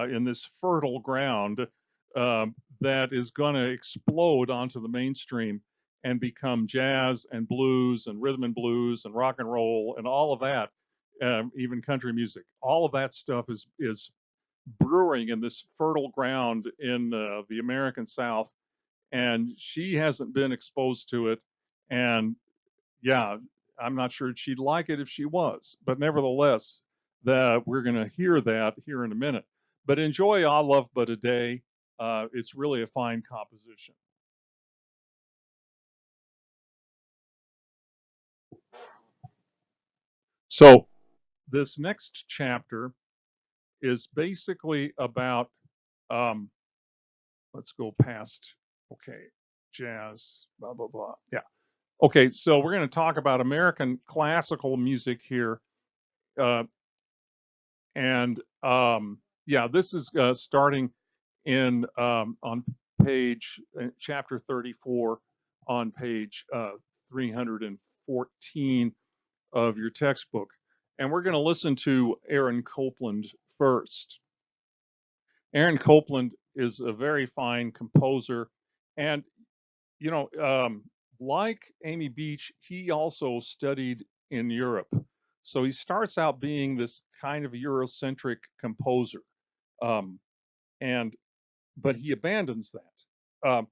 Speaker 1: in this fertile ground that is going to explode onto the mainstream and become jazz and blues and rhythm and blues and rock and roll and all of that, even country music. All of that stuff is brewing in this fertile ground in the American South, and she hasn't been exposed to it. And yeah, I'm not sure she'd like it if she was, but nevertheless, we're going to hear that here in a minute. But enjoy "I Love But a Day." It's really a fine composition. So this next chapter is basically about. Um, let's go past. Okay, jazz. Blah blah blah. Yeah. Okay, so we're going to talk about American classical music here, uh, and yeah, this is starting in on page chapter 34 on page 314 of your textbook, and we're going to listen to Aaron Copland first. Aaron Copland is a very fine composer, and you know, like Amy Beach, he also studied in Europe. So he starts out being this kind of Eurocentric composer, um, and but he abandons that.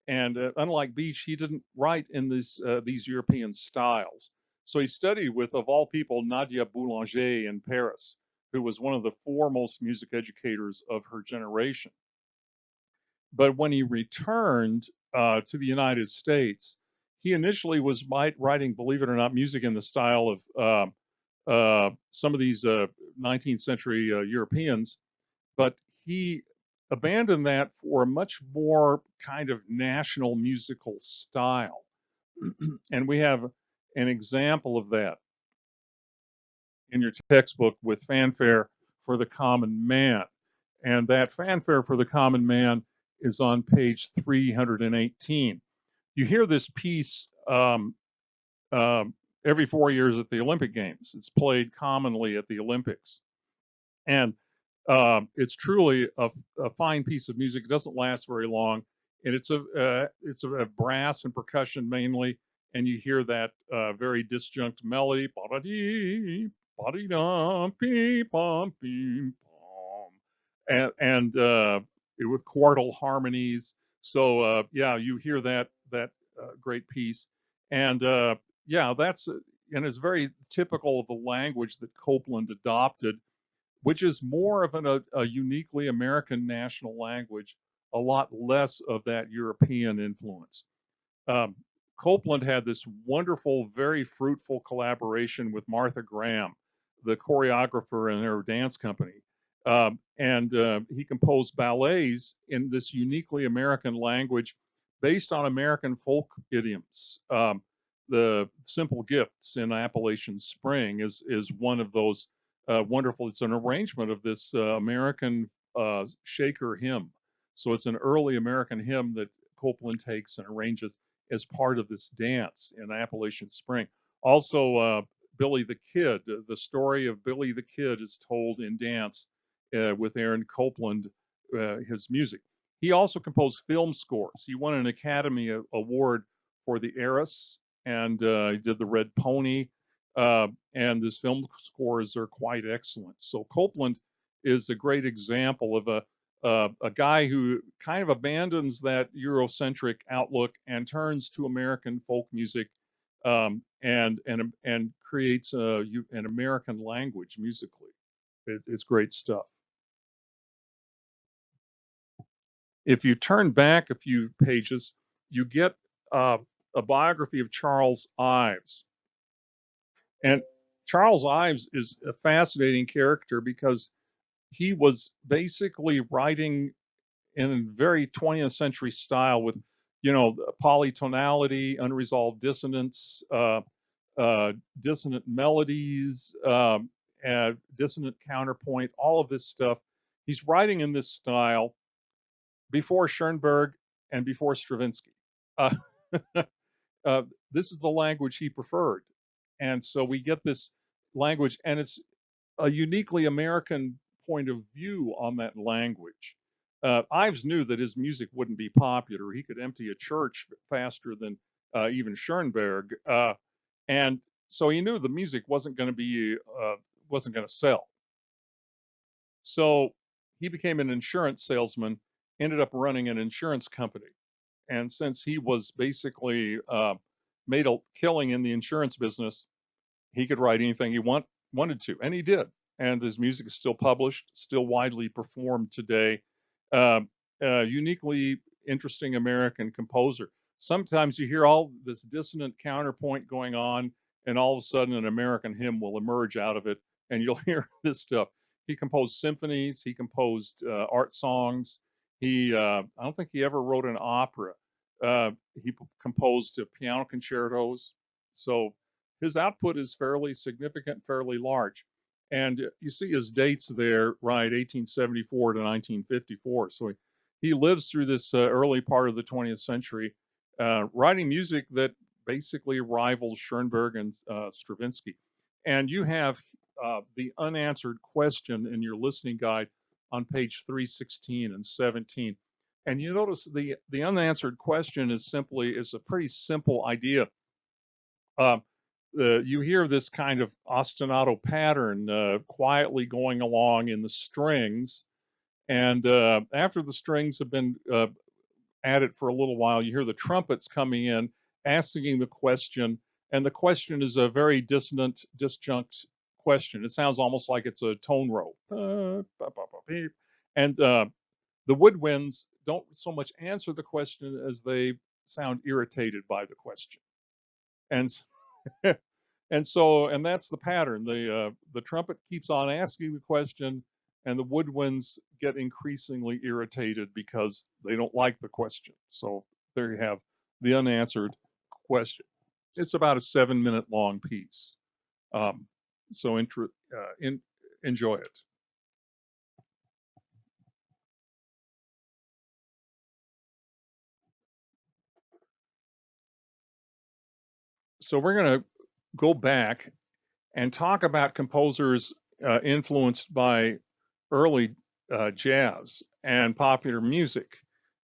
Speaker 1: And unlike Beach, he didn't write in these European styles. So he studied with, of all people, Nadia Boulanger in Paris, who was one of the foremost music educators of her generation. But when he returned to the United States, he initially was writing, believe it or not, music in the style of some of these 19th century Europeans, but he abandoned that for a much more kind of national musical style. And we have an example of that in your textbook with Fanfare for the Common Man. And that Fanfare for the Common Man is on page 318. You hear this piece every 4 years at the Olympic Games. It's played commonly at the Olympics. And it's truly a fine piece of music. It doesn't last very long, and it's a brass and percussion mainly, and you hear that very disjunct melody, and with quartal harmonies. So yeah, you hear that great piece, and yeah, and it's very typical of the language that Copland adopted, which is more of a uniquely American national language, a lot less of that European influence. Um, Copeland had this wonderful, very fruitful collaboration with Martha Graham, the choreographer in her dance company. And he composed ballets in this uniquely American language based on American folk idioms. The Simple Gifts in Appalachian Spring is one of those wonderful. It's an arrangement of this American Shaker hymn. So it's an early American hymn that Copeland takes and arranges as part of this dance in Appalachian Spring. Also, Billy the Kid. The story of Billy the Kid is told in dance with Aaron Copland, his music. He also composed film scores. He won an Academy Award for The Heiress, and he did The Red Pony, and his film scores are quite excellent. So Copland is a great example of a guy who kind of abandons that Eurocentric outlook and turns to American folk music, and creates an American language musically. It's great stuff. If you turn back a few pages, you get a biography of Charles Ives. And Charles Ives is a fascinating character because he was basically writing in a very 20th century style with, polytonality, unresolved dissonance, dissonant melodies, dissonant counterpoint, all of this stuff. He's writing in this style before Schoenberg and before Stravinsky. Uh, this is the language he preferred. And so we get this language, and it's a uniquely American point of view on that language. Ives knew that his music wouldn't be popular. He could empty a church faster than even Schoenberg. And so he knew the music wasn't going to sell. So he became an insurance salesman, ended up running an insurance company. And since he was basically made a killing in the insurance business, he could write anything he wanted to, and he did. And his music is still published, still widely performed today. Uniquely interesting American composer. Sometimes you hear all this dissonant counterpoint going on, and all of a sudden an American hymn will emerge out of it, and you'll hear this stuff. He composed symphonies. He composed art songs. I don't think he ever wrote an opera. He composed piano concertos. So his output is fairly significant, fairly large. And you see his dates there, right, 1874 to 1954. So he lives through this early part of the 20th century, writing music that basically rivals Schoenberg and Stravinsky. And you have the unanswered question in your listening guide on page 316 and 17. And you notice the unanswered question is a pretty simple idea. You hear this kind of ostinato pattern quietly going along in the strings. And after the strings have been added for a little while, you hear the trumpets coming in, asking the question. And the question is a very dissonant, disjunct question. It sounds almost like it's a tone row. And the woodwinds don't so much answer the question as they sound irritated by the question. And and that's the pattern. The trumpet keeps on asking the question, and the woodwinds get increasingly irritated because they don't like the question. So there you have the unanswered question. It's about a 7-minute long piece. So enjoy it. So we're going to go back and talk about composers influenced by early jazz and popular music.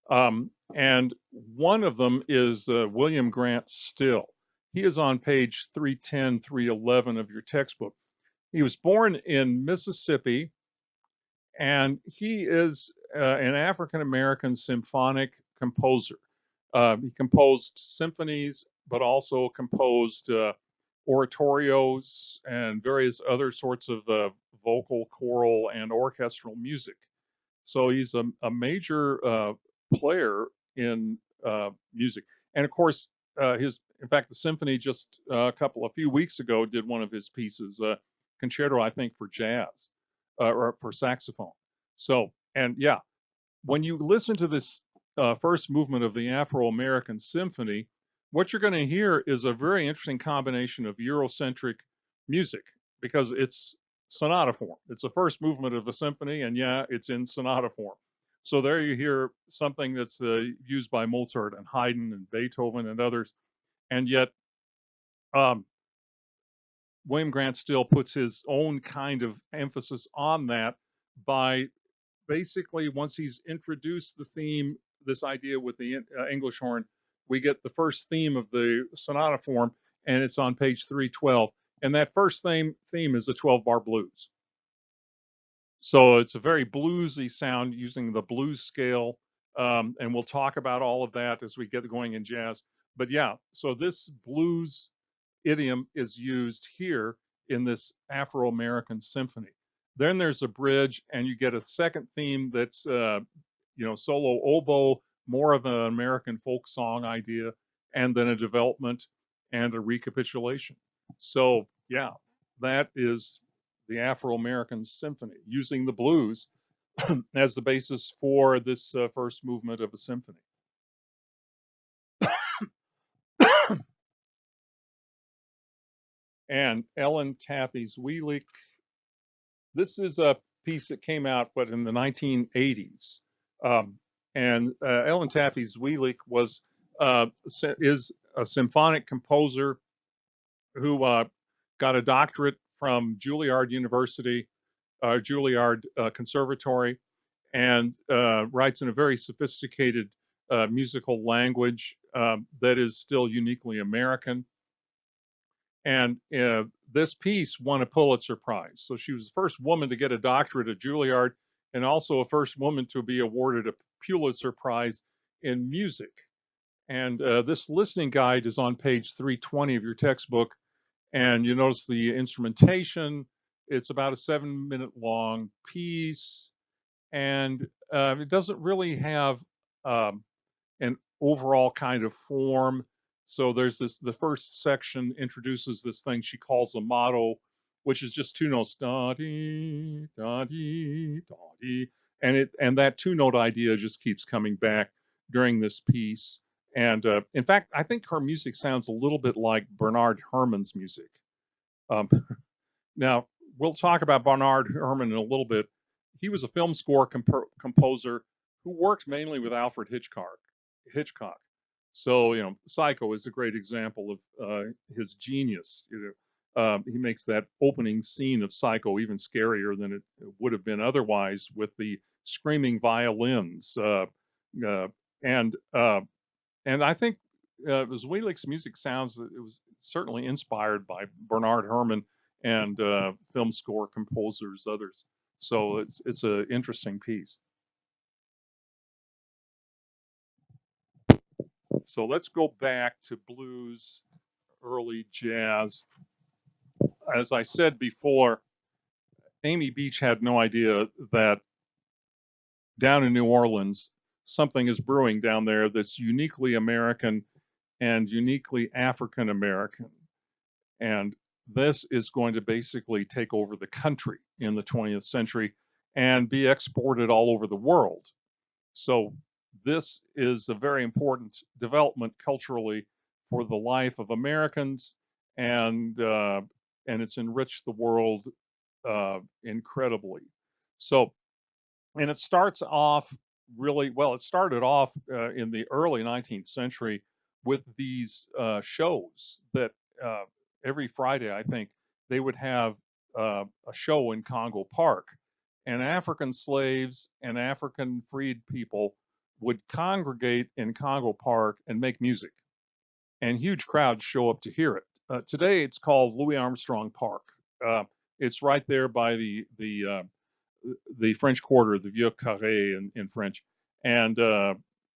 Speaker 1: And one of them is William Grant Still. He is on page 310, 311 of your textbook. He was born in Mississippi, and he is an African American symphonic composer. He composed symphonies, but also composed oratorios and various other sorts of vocal, choral, and orchestral music. So he's a major player in music. And of course, in fact, the symphony just a few weeks ago did one of his pieces, concerto, I think, for jazz or for saxophone. So, and yeah, when you listen to this first movement of the Afro-American Symphony, what you're going to hear is a very interesting combination of Eurocentric music because it's sonata form. It's the first movement of a symphony, and yeah, it's in sonata form. So there you hear something that's used by Mozart and Haydn and Beethoven and others, and yet um, William Grant still puts his own kind of emphasis on that by basically once he's introduced the theme, this idea with the English horn, we get the first theme of the sonata form, and it's on page 312. And that first theme is a 12-bar blues. So it's a very bluesy sound using the blues scale. And we'll talk about all of that as we get going in jazz. But yeah, so this blues idiom is used here in this Afro-American symphony. Then there's a bridge, and you get a second theme that's, solo oboe, more of an American folk song idea, and then a development and a recapitulation. So, yeah, that is the Afro-American symphony, using the blues as the basis for this first movement of a symphony. And Ellen Taffy's Wheelie. This is a piece that came out, but in the 1980s. And Ellen Taffy's Wheelie is a symphonic composer who got a doctorate from Juilliard University, Juilliard Conservatory, and writes in a very sophisticated musical language that is still uniquely American. And this piece won a Pulitzer Prize. So she was the first woman to get a doctorate at Juilliard and also a first woman to be awarded a Pulitzer Prize in music. And this listening guide is on page 320 of your textbook. And you notice the instrumentation. It's about a 7-minute long piece. And it doesn't really have an overall kind of form. So there's the first section introduces this thing she calls a motto, which is just two notes, da dee, da dee, da dee. And that two note idea just keeps coming back during this piece. And in fact, I think her music sounds a little bit like Bernard Herrmann's music. Um, Now, we'll talk about Bernard Herrmann in a little bit. He was a film score composer who worked mainly with Alfred Hitchcock. So, Psycho is a great example of his genius. He makes that opening scene of Psycho even scarier than it would have been otherwise with the screaming violins. And I think Zwielik's music sounds, it was certainly inspired by Bernard Herrmann and film score composers, others. So it's an interesting piece. So let's go back to blues, early jazz. As I said before, Amy Beach had no idea that down in New Orleans, something is brewing down there that's uniquely American and uniquely African American. And this is going to basically take over the country in the 20th century and be exported all over the world. So this is a very important development culturally for the life of Americans, and it's enriched the world incredibly. So, and it starts off really well. It started off in the early 19th century with these shows that every Friday, I think, they would have a show in Congo Park, and African slaves and African freed people would congregate in Congo Park and make music, and huge crowds show up to hear it. Today, it's called Louis Armstrong Park. It's right there by the French Quarter, the Vieux Carré in French, and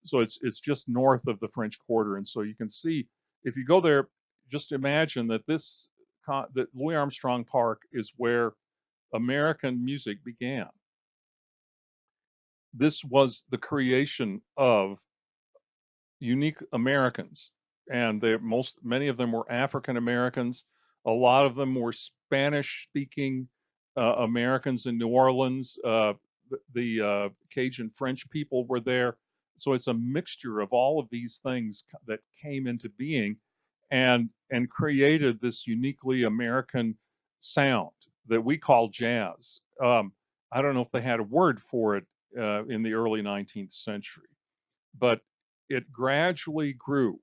Speaker 1: so it's just north of the French Quarter, and so you can see if you go there, just imagine that that Louis Armstrong Park is where American music began. This was the creation of unique Americans, and many of them were African Americans. A lot of them were Spanish-speaking Americans in New Orleans. The Cajun French people were there. So it's a mixture of all of these things that came into being and created this uniquely American sound that we call jazz. I don't know if they had a word for it in the early 19th century, but it gradually grew.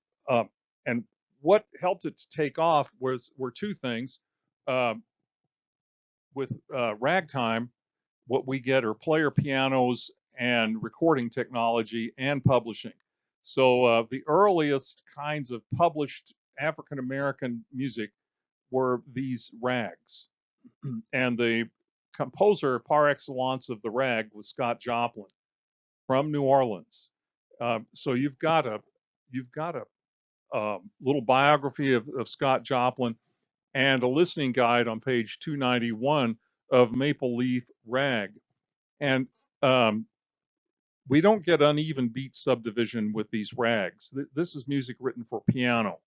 Speaker 1: And what helped it to take off were two things. Uh, with ragtime, what we get are player pianos and recording technology and publishing. So the earliest kinds of published African American music were these rags. And the composer par excellence of the rag was Scott Joplin from New Orleans. So you've got a little biography of Scott Joplin and a listening guide on page 291 of Maple Leaf Rag. And um, we don't get uneven beat subdivision with these rags. This is music written for piano.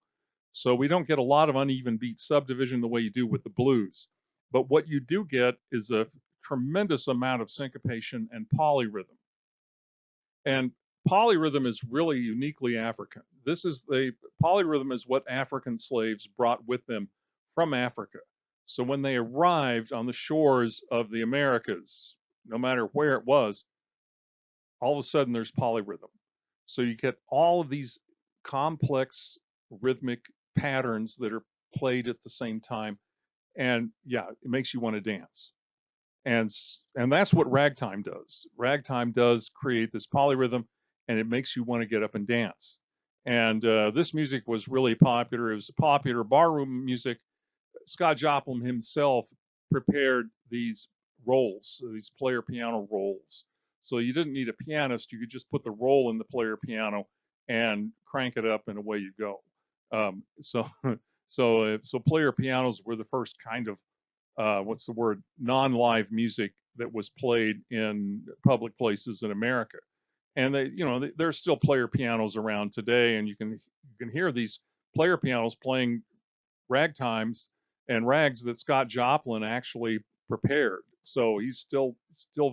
Speaker 1: So we don't get a lot of uneven beat subdivision the way you do with the blues. But what you do get is a tremendous amount of syncopation and polyrhythm. And polyrhythm is really uniquely African. Polyrhythm is what African slaves brought with them from Africa. So when they arrived on the shores of the Americas, no matter where it was, all of a sudden there's polyrhythm. So you get all of these complex rhythmic patterns that are played at the same time. And yeah, it makes you want to dance. And that's what ragtime does. Ragtime does create this polyrhythm, and it makes you want to get up and dance. And this music was really popular. It was popular barroom music. Scott Joplin himself prepared these rolls, these player piano rolls. So you didn't need a pianist. You could just put the roll in the player piano and crank it up, and away you go. So, so player pianos were the first kind of what's the word, non-live music that was played in public places in America. And there's still player pianos around today, and you can hear these player pianos playing ragtimes and rags that Scott Joplin actually prepared. So he's still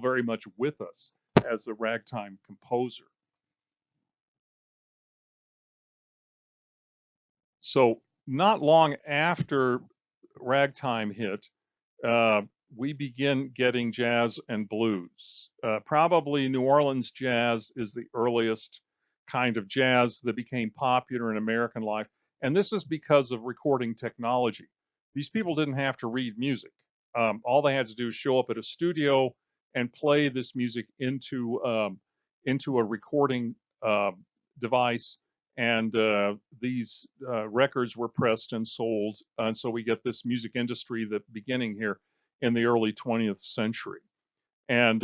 Speaker 1: very much with us as a ragtime composer. So not long after ragtime hit, uh, we begin getting jazz and blues. Probably New Orleans jazz is the earliest kind of jazz that became popular in American life. And this is because of recording technology. These people didn't have to read music. All they had to do is show up at a studio and play this music into a recording device, and these records were pressed and sold, and so we get this music industry that beginning here in the early 20th century. And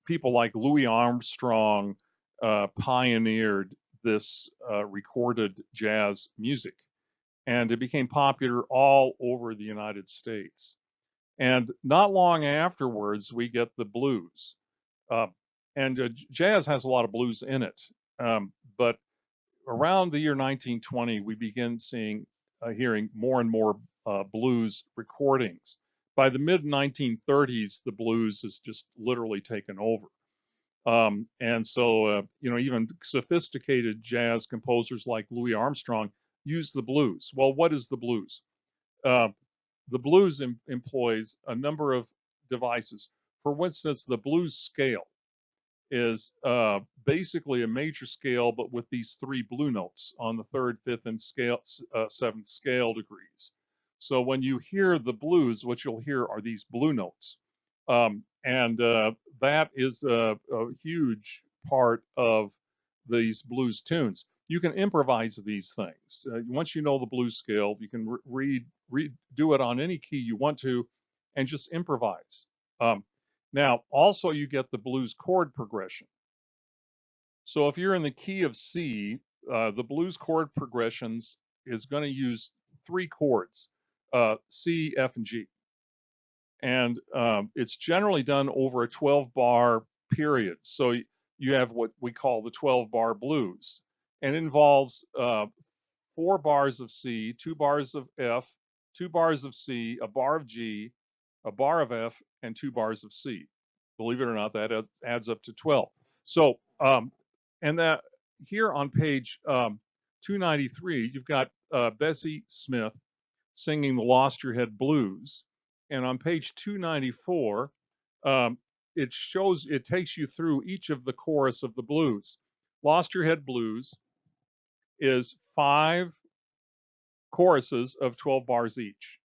Speaker 1: people like Louis Armstrong pioneered this recorded jazz music, and it became popular all over the United States. And not long afterwards, we get the blues. Uh, and jazz has a lot of blues in it, but around the year 1920, we begin hearing more and more blues recordings. By the mid 1930s, the blues has just literally taken over. And so, even sophisticated jazz composers like Louis Armstrong use the blues. Well, what is the blues? Uh, the blues employs a number of devices. For instance, the blues scale is basically a major scale, but with these three blue notes on the third, fifth, and seventh scale degrees. So when you hear the blues, what you'll hear are these blue notes. And that is a huge part of these blues tunes. You can improvise these things. Once you know the blues scale, you can do it on any key you want to, and just improvise. Now, also you get the blues chord progression. So if you're in the key of C, the blues chord progressions is going to use three chords, C, F, and G. And it's generally done over a 12-bar period. So you have what we call the 12-bar blues, and it involves 4 bars of C, 2 bars of F, 2 bars of C, a bar of G, a bar of F, and 2 bars of C. Believe it or not, that adds up to 12. So And that here on page 293, you've got Bessie Smith singing the Lost Your Head Blues. And on page 294, um, it takes you through each of the chorus of the blues. Lost Your Head Blues is 5 choruses of 12 bars each.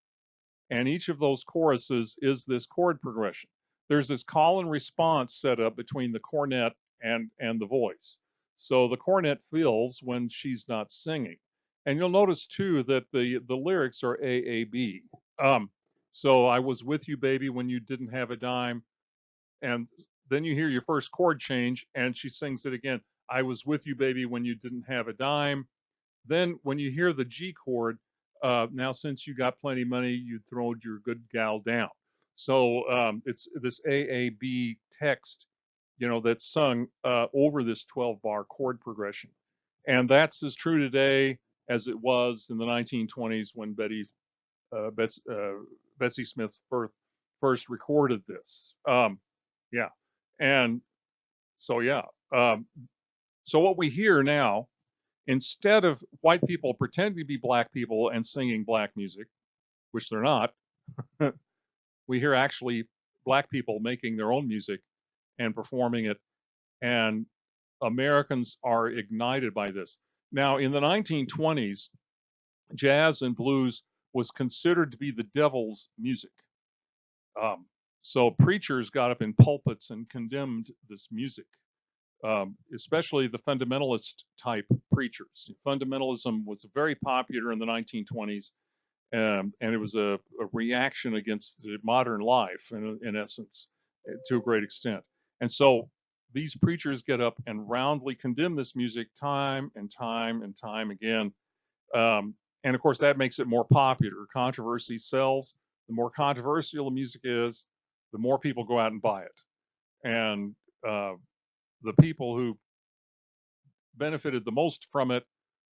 Speaker 1: And each of those choruses is this chord progression. There's this call and response set up between the cornet and the voice. So the cornet fills when she's not singing. And you'll notice too that the lyrics are AAB. Um, so I was with you, baby, when you didn't have a dime. And then you hear your first chord change, and she sings it again. I was with you, baby, when you didn't have a dime. Then when you hear the G chord, now since you got plenty of money, you throwed your good gal down. So it's this AAB text, that's sung over this 12-bar chord progression. And that's as true today as it was in the 1920s when Betsy Smith first recorded this. Yeah. And so, yeah. So what we hear now, instead of white people pretending to be black people and singing black music, which they're not, we hear actually black people making their own music and performing it. And Americans are ignited by this. Now, in the 1920s, jazz and blues was considered to be the devil's music. So preachers got up in pulpits and condemned this music, especially the fundamentalist type preachers. Fundamentalism was very popular in the 1920s, and it was a reaction against the modern life, in essence, to a great extent. And so these preachers get up and roundly condemn this music time and time and time again. And of course, that makes it more popular. Controversy sells. The more controversial the music is, the more people go out and buy it. And the people who benefited the most from it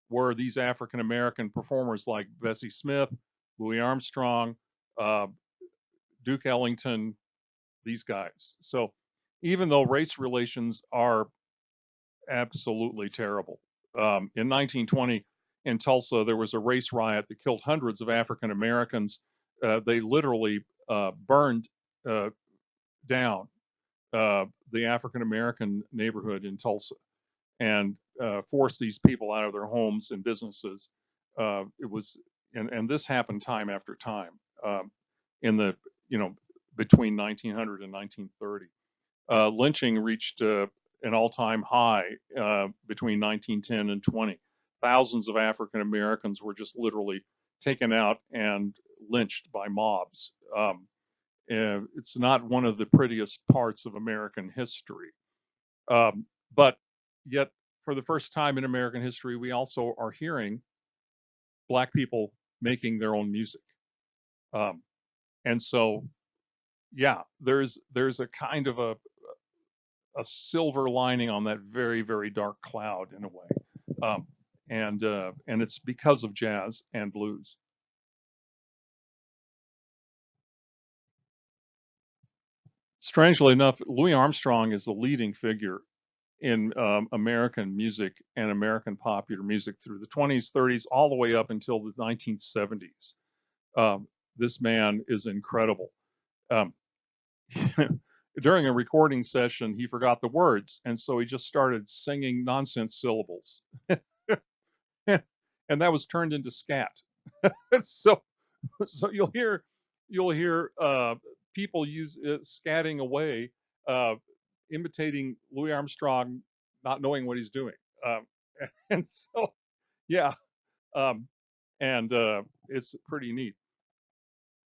Speaker 1: were these African American performers like Bessie Smith, Louis Armstrong, uh, Duke Ellington, these guys. So even though race relations are absolutely terrible, in 1920 in Tulsa, there was a race riot that killed hundreds of African Americans. They literally burned down the African American neighborhood in Tulsa and force these people out of their homes and businesses. It was, and this happened time after time in the, between 1900 and 1930. Lynching reached an all-time high between 1910 and 20. Thousands of African Americans were just literally taken out and lynched by mobs. It's not one of the prettiest parts of American history. But yet, for the first time in American history, we also are hearing black people making their own music. And so, yeah, there's a kind of a silver lining on that very, very dark cloud in a way. And it's because of jazz and blues. Strangely enough, Louis Armstrong is the leading figure in American music and American popular music through the 20s, 30s, all the way up until the 1970s. This man is incredible. Um, during a recording session, he forgot the words, and so he just started singing nonsense syllables, and that was turned into scat. so, so you'll hear people scatting away, uh, imitating Louis Armstrong, not knowing what he's doing. And so, yeah, um, and it's pretty neat.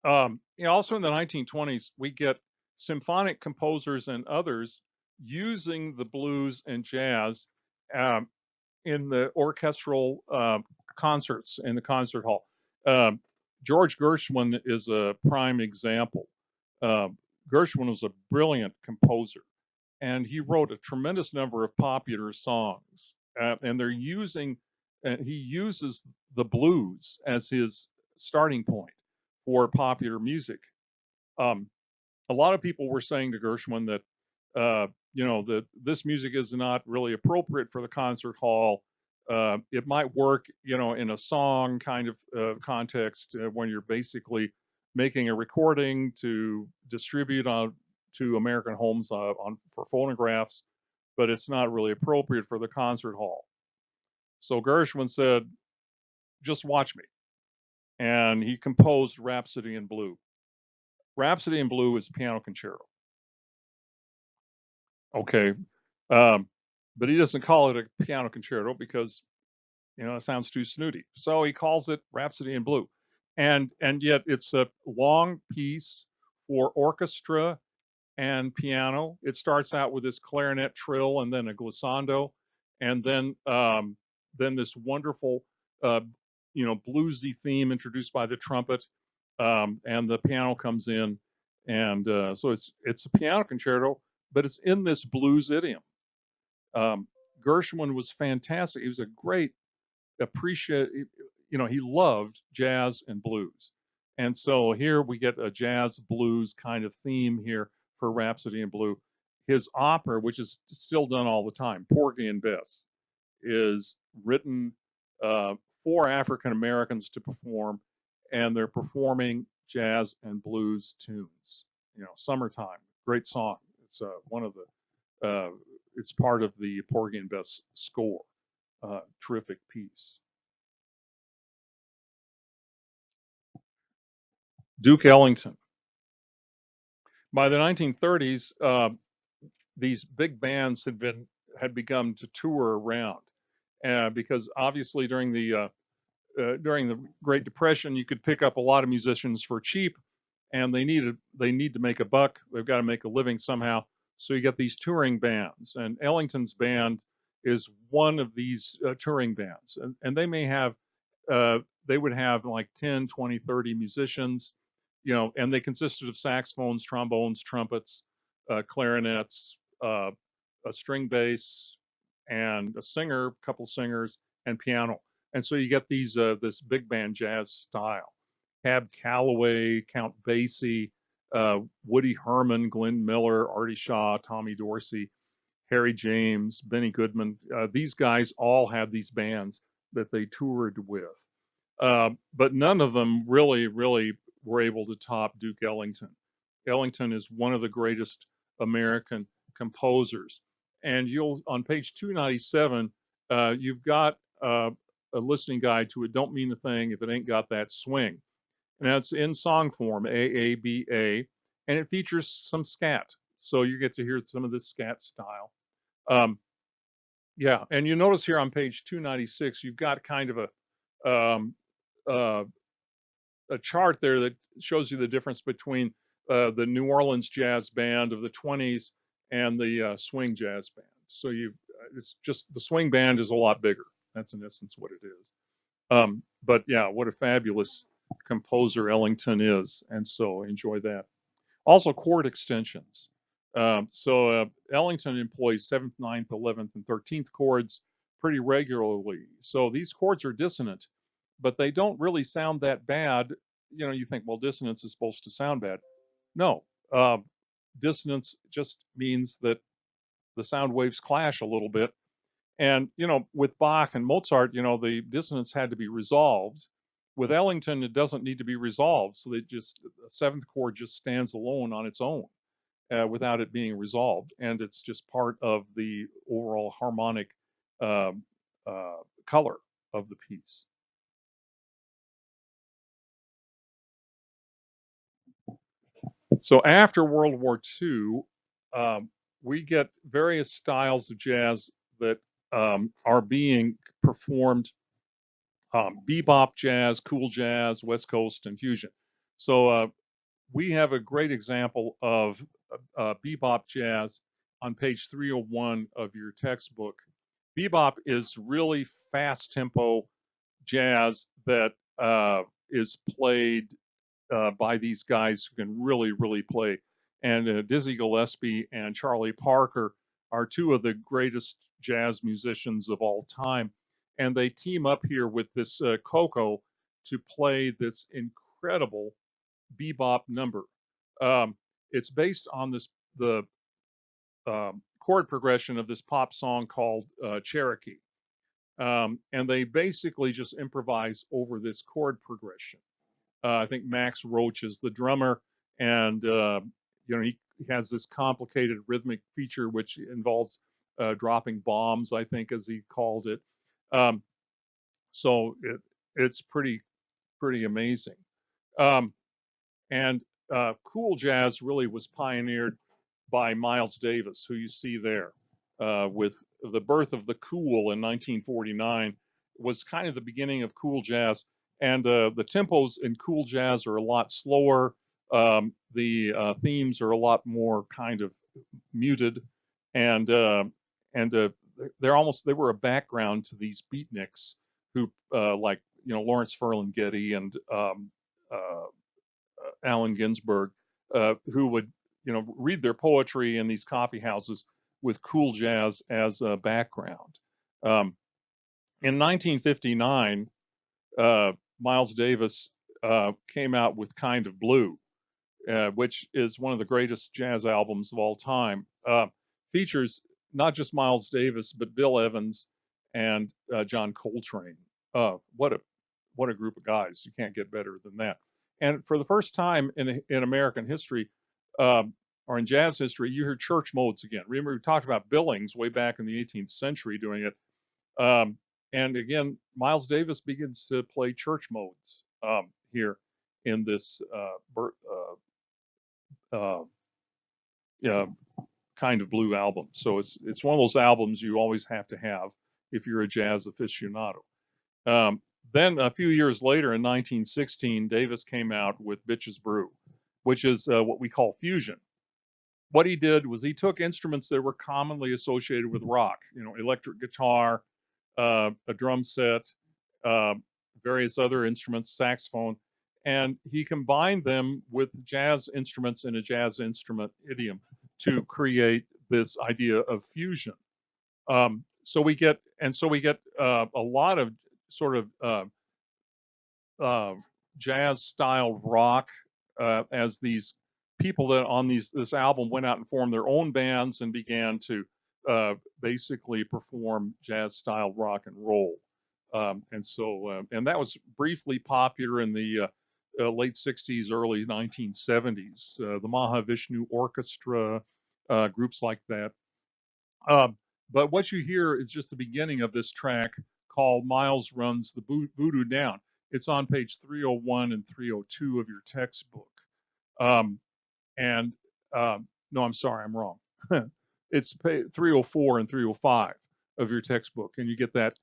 Speaker 1: Also in the 1920s, we get symphonic composers and others using the blues and jazz um, in the orchestral concerts in the concert hall. Um, George Gershwin is a prime example. Uh, Gershwin was a brilliant composer, and he wrote a tremendous number of popular songs. And he uses the blues as his starting point for popular music. Um, a lot of people were saying to Gershwin that that this music is not really appropriate for the concert hall. It might work, in a song kind of context when you're basically making a recording to distribute on to American homes for phonographs, but it's not really appropriate for the concert hall. So Gershwin said, "Just watch me," and he composed Rhapsody in Blue. Rhapsody in Blue is a piano concerto. Okay, um, but he doesn't call it a piano concerto because it sounds too snooty. So he calls it Rhapsody in Blue, and yet it's a long piece for orchestra and piano. It starts out with this clarinet trill and then a glissando, and then this wonderful bluesy theme introduced by the trumpet, and the piano comes in, and so it's a piano concerto, but it's in this blues idiom. Um, Gershwin was fantastic. He was a great appreciate. He loved jazz and blues, and so here we get a jazz blues kind of theme here for Rhapsody in Blue. His opera, which is still done all the time, Porgy and Bess, is written uh, for African Americans to perform, and they're performing jazz and blues tunes. Summertime, great song. It's one of the. It's part of the Porgy and Bess score. Terrific piece. Duke Ellington. By the 1930s, these big bands had begun to tour around, because obviously during the Great Depression, you could pick up a lot of musicians for cheap, and they need to make a buck. They've got to make a living somehow. So you get these touring bands, and Ellington's band is one of these touring bands, and they would have like 10, 20, 30 musicians, and they consisted of saxophones, trombones, trumpets, clarinets, a string bass, and a singer, a couple singers, and piano. And so you get this big band jazz style. Cab Calloway, Count Basie, Woody Herman, Glenn Miller, Artie Shaw, Tommy Dorsey, Harry James, Benny Goodman. These guys all had these bands that they toured with. But none of them really were able to top Duke Ellington. Ellington is one of the greatest American composers. And you'll on page 297, you've got a listening guide to It Don't Mean a Thing If It Ain't Got That Swing. And that's in song form, AABA, and it features some scat. So you get to hear some of this scat style. Um, yeah, and you notice here on page 296, you've got kind of um, uh, a chart there that shows you the difference between the New Orleans jazz band of the 20s and the swing jazz band. So it's just the swing band is a lot bigger. That's in essence what it is. But yeah, what a fabulous composer Ellington is, and so enjoy that. Also, chord extensions. So Ellington employs 7th, 9th, 11th, and 13th chords pretty regularly. So these chords are dissonant, but they don't really sound that bad. You think, well, dissonance is supposed to sound bad. No, dissonance just means that the sound waves clash a little bit. And, with Bach and Mozart, the dissonance had to be resolved. With Ellington, it doesn't need to be resolved. So the 7th chord just stands alone on its own without it being resolved. And it's just part of the overall harmonic um, color of the piece. So after World War II, we get various styles of jazz that are being performed, bebop jazz, cool jazz, West Coast, and fusion. So we have a great example of bebop jazz on page 301 of your textbook. Bebop is really fast tempo jazz that is played by these guys who can really play. And Dizzy Gillespie and Charlie Parker are two of the greatest jazz musicians of all time. And they team up here with this Coco to play this incredible bebop number. It's based on the chord progression of this pop song called Cherokee. And they basically just improvise over this chord progression. I think Max Roach is the drummer, and he has this complicated rhythmic feature which involves dropping bombs, I think, as he called it. Um, so it's pretty amazing. Um, and cool jazz really was pioneered by Miles Davis, who you see there, with the birth of the cool in 1949 was kind of the beginning of cool jazz. And the tempos in cool jazz are a lot slower. The themes are a lot more kind of muted, and they were a background to these beatniks who like Lawrence Ferlinghetti and uh, Allen Ginsberg, who would read their poetry in these coffee houses with cool jazz as a background. In 1959, Miles Davis came out with Kind of Blue, which is one of the greatest jazz albums of all time. Features not just Miles Davis, but Bill Evans and John Coltrane. What a group of guys! You can't get better than that. And for the first time in American history, or in jazz history, you hear church modes again. Remember, we talked about Billings way back in the 18th century doing it. And again, Miles Davis begins to play church modes here in this uh, Kind of Blue album. So it's one of those albums you always have to have if you're a jazz aficionado. Then a few years later, in 1916, Davis came out with Bitches Brew, which is what we call fusion. What he did was he took instruments that were commonly associated with rock, electric guitar, a drum set, uh, various other instruments, saxophone, and he combined them with jazz instruments in a jazz instrument idiom to create this idea of fusion. So we get a lot of sort of uh, jazz style rock as these people that on this album went out and formed their own bands and began to basically perform jazz style rock and roll. And that was briefly popular in the late 60s, early 1970s. The Mahavishnu Orchestra, groups like that. Um, but what you hear is just the beginning of this track called Miles Runs the Voodoo Down. It's on page 301 and 302 of your textbook. Um, and No, I'm sorry, I'm wrong. It's 304 and 305 of your textbook, and you get that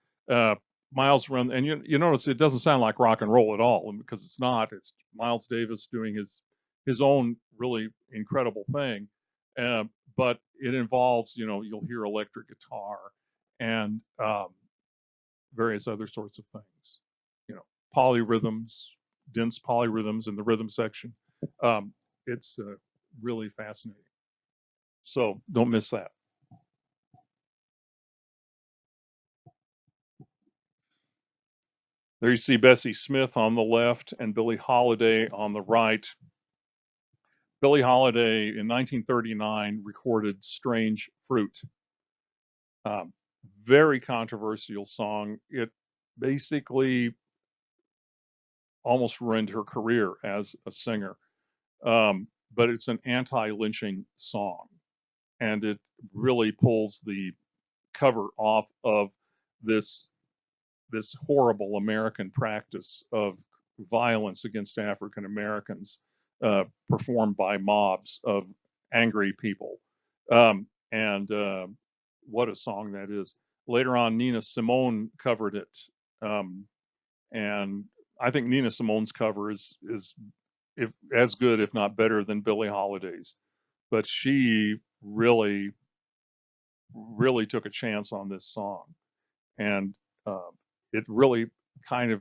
Speaker 1: Miles Run. And you notice it doesn't sound like rock and roll at all, because it's not. It's Miles Davis doing his own really incredible thing. Uh, but it involves, you'll hear electric guitar and various other sorts of things, polyrhythms, dense polyrhythms in the rhythm section. It's really fascinating. So don't miss that. There you see Bessie Smith on the left and Billie Holiday on the right. Billie Holiday in 1939 recorded Strange Fruit. Um, Very controversial song. It basically almost ruined her career as a singer. But it's an anti-lynching song, and it really pulls the cover off of this horrible American practice of violence against African Americans performed by mobs of angry people. And What a song that is. Later on, Nina Simone covered it. And I think Nina Simone's cover is if as good, if not better, than Billie Holiday's. But she really, really took a chance on this song, and it really kind of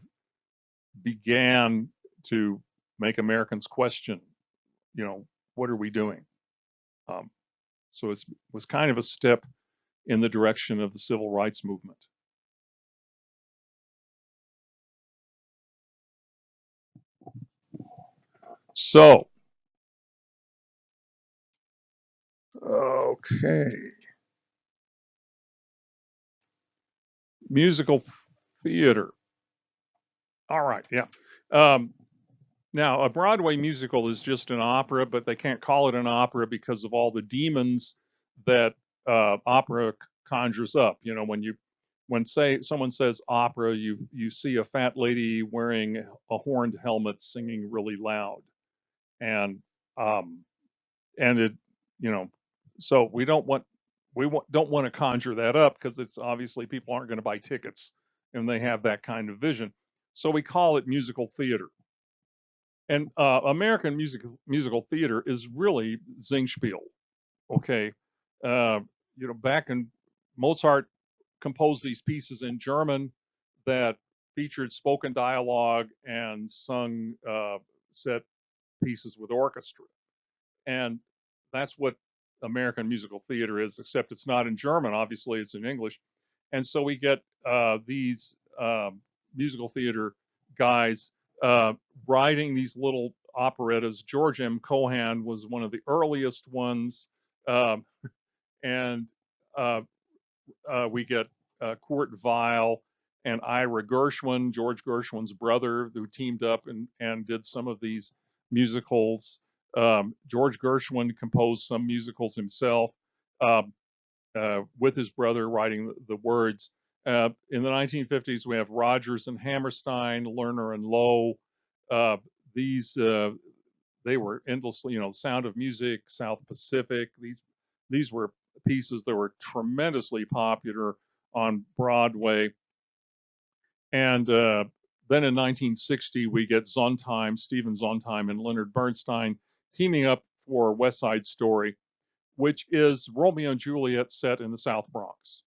Speaker 1: began to make Americans question, what are we doing? Um, so it was kind of a step in the direction of the civil rights movement. So, okay. Musical theater. All right, yeah. Now, a Broadway musical is just an opera, but they can't call it an opera because of all the demons that opera conjures up. You know, when say someone says opera, you see a fat lady wearing a horned helmet singing really loud, and um, and it, you know, so don't want to conjure that up because it's obviously people aren't going to buy tickets and they have that kind of vision. So we call it musical theater. And American musical theater is really Singspiel. Okay, uh, you know, back in Mozart composed these pieces in German that featured spoken dialogue and sung set pieces with orchestra, and that's what American musical theater is. Except it's not in German. Obviously, it's in English, and so we get these musical theater guys uh, writing these little operettas. George M. Cohan was one of the earliest ones, um, and uh, we get Kurt Weill and Ira Gershwin, George Gershwin's brother, who teamed up and did some of these musicals. George Gershwin composed some musicals himself um, with his brother writing the words. In the 1950s, we have Rodgers and Hammerstein, Lerner and Lowe. Uh, these they were endlessly, you know, Sound of Music, South Pacific. These were pieces that were tremendously popular on Broadway. And then in 1960, we get Sondheim, Stephen Sondheim, and Leonard Bernstein teaming up for West Side Story, which is Romeo and Juliet set in the South Bronx.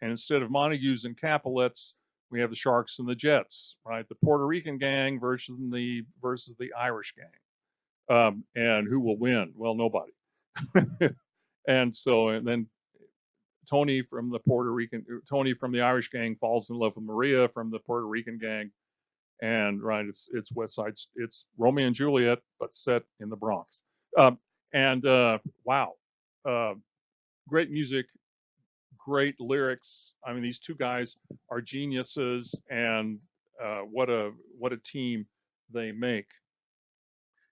Speaker 1: And instead of Montagues and Capulets, we have the Sharks and the Jets, right? The Puerto Rican gang versus the Irish gang. And who will win? Well, nobody. And then Tony from the Irish gang falls in love with Maria from the Puerto Rican gang, and right, it's West Side, it's Romeo and Juliet, but set in the Bronx. And wow, uh, great music, great lyrics. I mean, these two guys are geniuses, and what a team they make.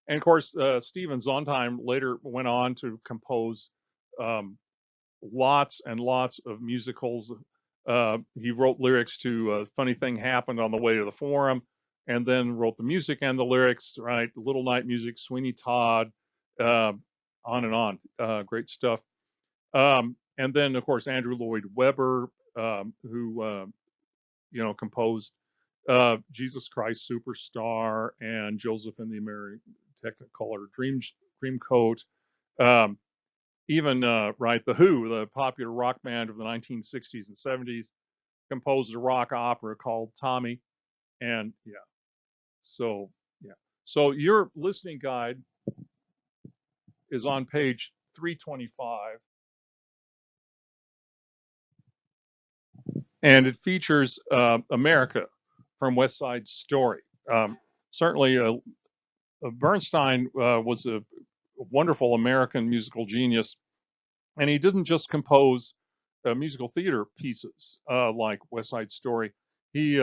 Speaker 1: And of course, Stephen Sondheim later went on to compose um, lots and lots of musicals. He wrote lyrics to "Funny Thing Happened on the Way to the Forum," and then wrote the music and the lyrics. Right, Little Night Music, Sweeney Todd, uh, on and on. Great stuff. And then, of course, Andrew Lloyd Webber, who you know composed Jesus Christ Superstar and Joseph and the American Technicolor Dreamcoat. Um, Even right, the Who, the popular rock band of the 1960s and 70s, composed a rock opera called Tommy. And yeah, so yeah, so your listening guide is on page 325, and it features America from West Side Story. Certainly, Bernstein was a wonderful American musical genius, and he didn't just compose musical theater pieces like West Side Story. He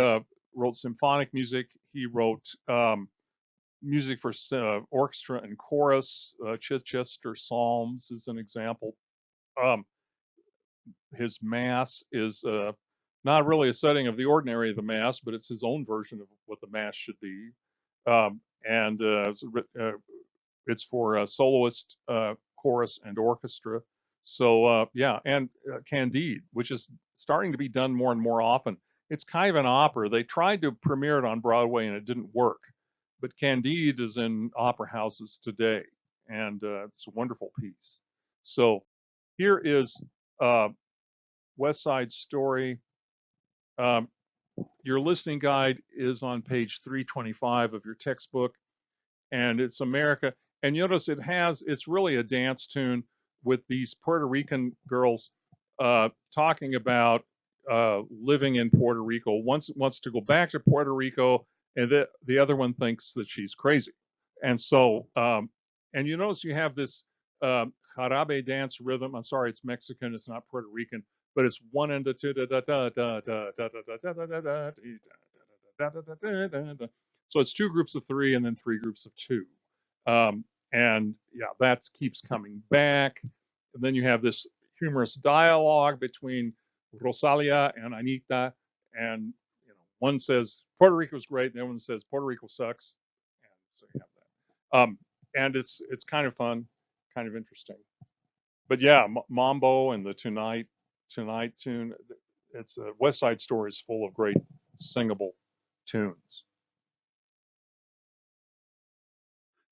Speaker 1: wrote symphonic music. He wrote music for orchestra and chorus. Chichester Psalms is an example. Um, his Mass is not really a setting of the ordinary of the Mass, but it's his own version of what the Mass should be. And it's for soloist, chorus, and orchestra. So yeah, and Candide, which is starting to be done more and more often. It's kind of an opera. They tried to premiere it on Broadway and it didn't work, but Candide is in opera houses today, and it's a wonderful piece. So here is uh, West Side Story. Um, your listening guide is on page 325 of your textbook, and it's America. And you notice it's really a dance tune with these Puerto Rican girls talking about living in Puerto Rico. One wants to go back to Puerto Rico, and the other one thinks that she's crazy. And so, and you notice you have this jarabe dance rhythm. I'm sorry, it's Mexican, it's not Puerto Rican, but it's one and the two. So it's two groups of three and then three groups of two. And yeah, that keeps coming back. And then you have this humorous dialogue between Rosalia and Anita, and one says Puerto Rico's great, and the other one says Puerto Rico sucks, and so you have that. And it's kind of fun, kind of interesting. But yeah, Mambo and the Tonight tune. It's a West Side Story is full of great singable tunes.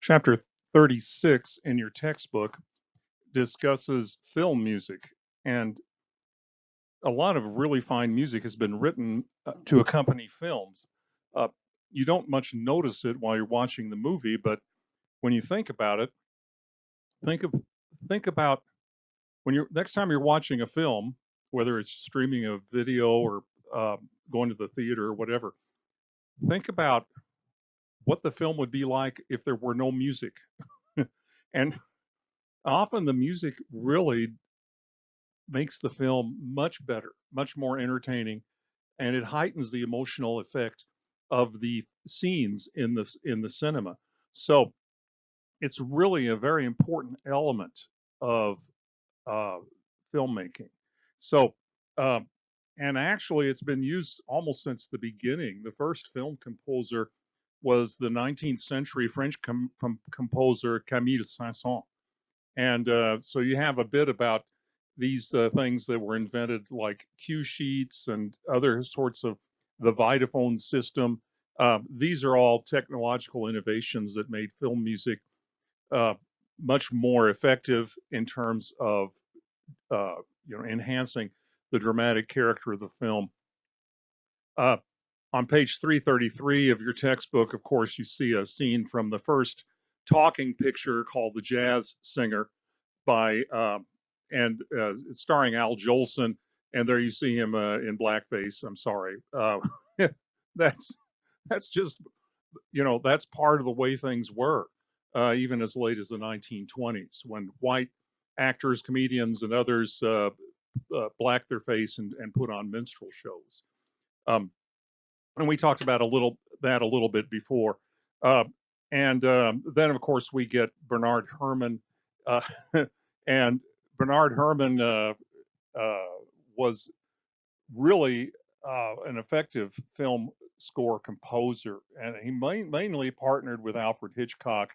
Speaker 1: Chapter 36 in your textbook discusses film music, and a lot of really fine music has been written to accompany films. Uh, you don't much notice it while you're watching the movie, but when you think about it, think of think about when you're next time you're watching a film, whether it's streaming a video or going to the theater or whatever. Think about what the film would be like if there were no music, and often the music really makes the film much better, much more entertaining, and it heightens the emotional effect of the scenes in the cinema. So it's really a very important element of uh, filmmaking. So, uh, and actually, it's been used almost since the beginning. The first film composer was the 19th century French composer Camille Saint-Saëns. And so you have a bit about these things that were invented, like cue sheets and other sorts of the Vitaphone system. These are all technological innovations that made film music uh, much more effective in terms of uh, enhancing the dramatic character of the film. Uh, on page 333 of your textbook, of course, you see a scene from the first talking picture called The Jazz Singer by and starring Al Jolson, and there you see him in blackface. I'm sorry, that's that's just that's part of the way things were, even as late as the 1920s, when white actors, comedians, and others blacked their face and put on minstrel shows. Um, and we talked about a little bit before. Uh, and then, of course, we get Bernard Herrmann, uh, and Bernard Herrmann uh, was really an effective film score composer, and he mainly partnered with Alfred Hitchcock.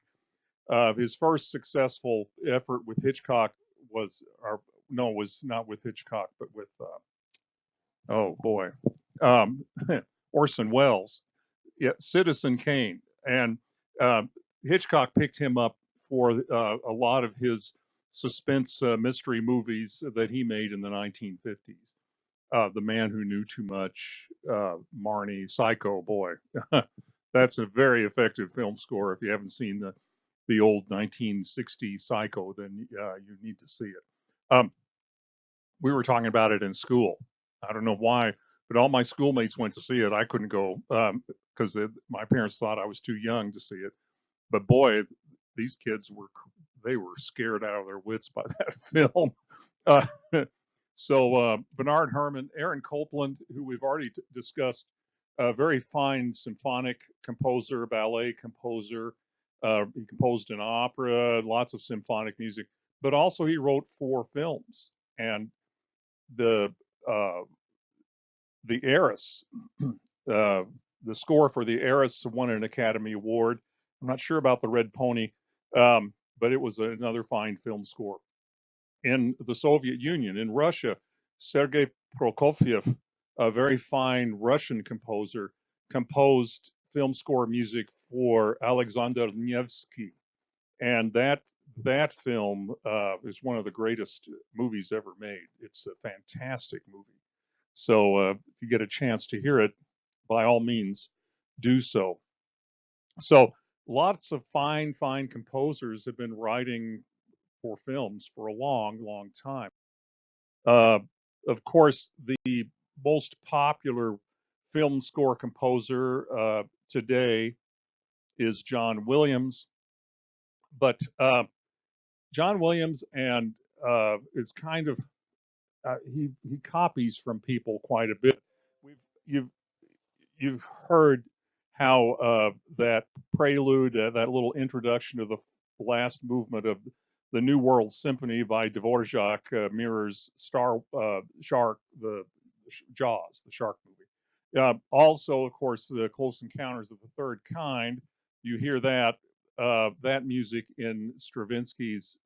Speaker 1: His first successful effort with Hitchcock was, or no, was not with Hitchcock, but with oh boy, um, Orson Welles. Yeah, Citizen Kane, and uh, Hitchcock picked him up for a lot of his suspense mystery movies that he made in the 1950s. The Man Who Knew Too Much, Marnie, Psycho, boy, that's a very effective film score. If you haven't seen the old 1960s Psycho, then you need to see it. We were talking about it in school. I don't know why, but all my schoolmates went to see it. I couldn't go because my parents thought I was too young to see it. But boy, these kids were scared out of their wits by that film. Uh, so Bernard Herrmann, Aaron Copland, who we've already discussed, a very fine symphonic composer, ballet composer. He composed an opera, lots of symphonic music, but also he wrote 4 films. And the uh, the Heiress, uh, the score for the Heiress won an Academy Award. I'm not sure about the Red Pony, but it was another fine film score. In the Soviet Union, in Russia, Sergei Prokofiev, a very fine Russian composer, composed film score music for Alexander Nevsky, and that film is one of the greatest movies ever made. It's a fantastic movie. So if you get a chance to hear it, by all means, do so. So lots of fine composers have been writing for films for a long time. Uh, of course, the most popular film score composer today is John Williams, but John Williams and is kind of he copies from people quite a bit. We've you've heard how that prelude, that little introduction to the last movement of the New World Symphony by Dvorak mirrors Shark, the Jaws, the shark movie. Also, of course, the Close Encounters of the Third Kind. You hear that music in Stravinsky's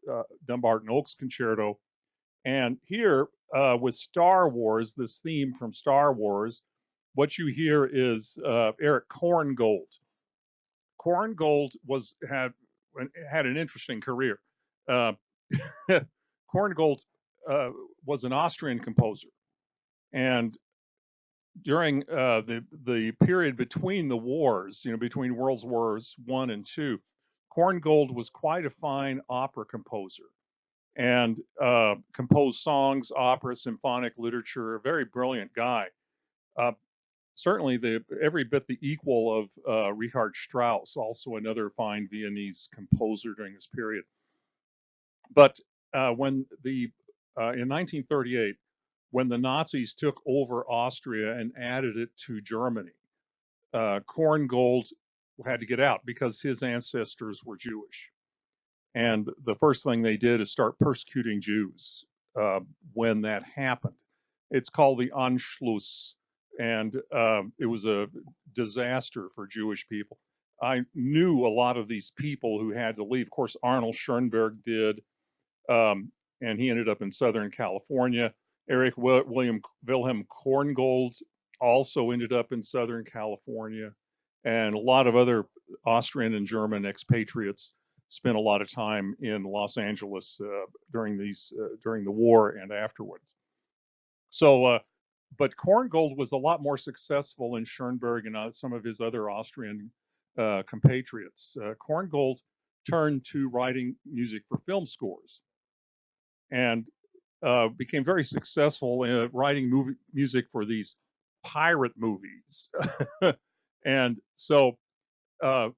Speaker 1: Dumbarton Oaks Concerto. And here with Star Wars, this theme from Star Wars, what you hear is Eric Korngold. Korngold had an interesting career. Uh, Korngold was an Austrian composer, and during the period between the wars, between World Wars I and II, Korngold was quite a fine opera composer and composed songs, opera, symphonic literature. A very brilliant guy. Certainly every bit the equal of Richard Strauss, also another fine Viennese composer during this period. But when in 1938, when the Nazis took over Austria and added it to Germany, Korngold had to get out because his ancestors were Jewish. And the first thing they did is start persecuting Jews when that happened. It's called the Anschluss, and it was a disaster for Jewish people. I knew a lot of these people who had to leave. Of course, Arnold Schoenberg did, and he ended up in Southern California. Erich Wilhelm Korngold also ended up in Southern California, and a lot of other Austrian and German expatriates spent a lot of time in Los Angeles during the war and afterwards. So, but Korngold was a lot more successful in Schoenberg and some of his other Austrian compatriots. Korngold turned to writing music for film scores and became very successful in writing music for these pirate movies. And so, the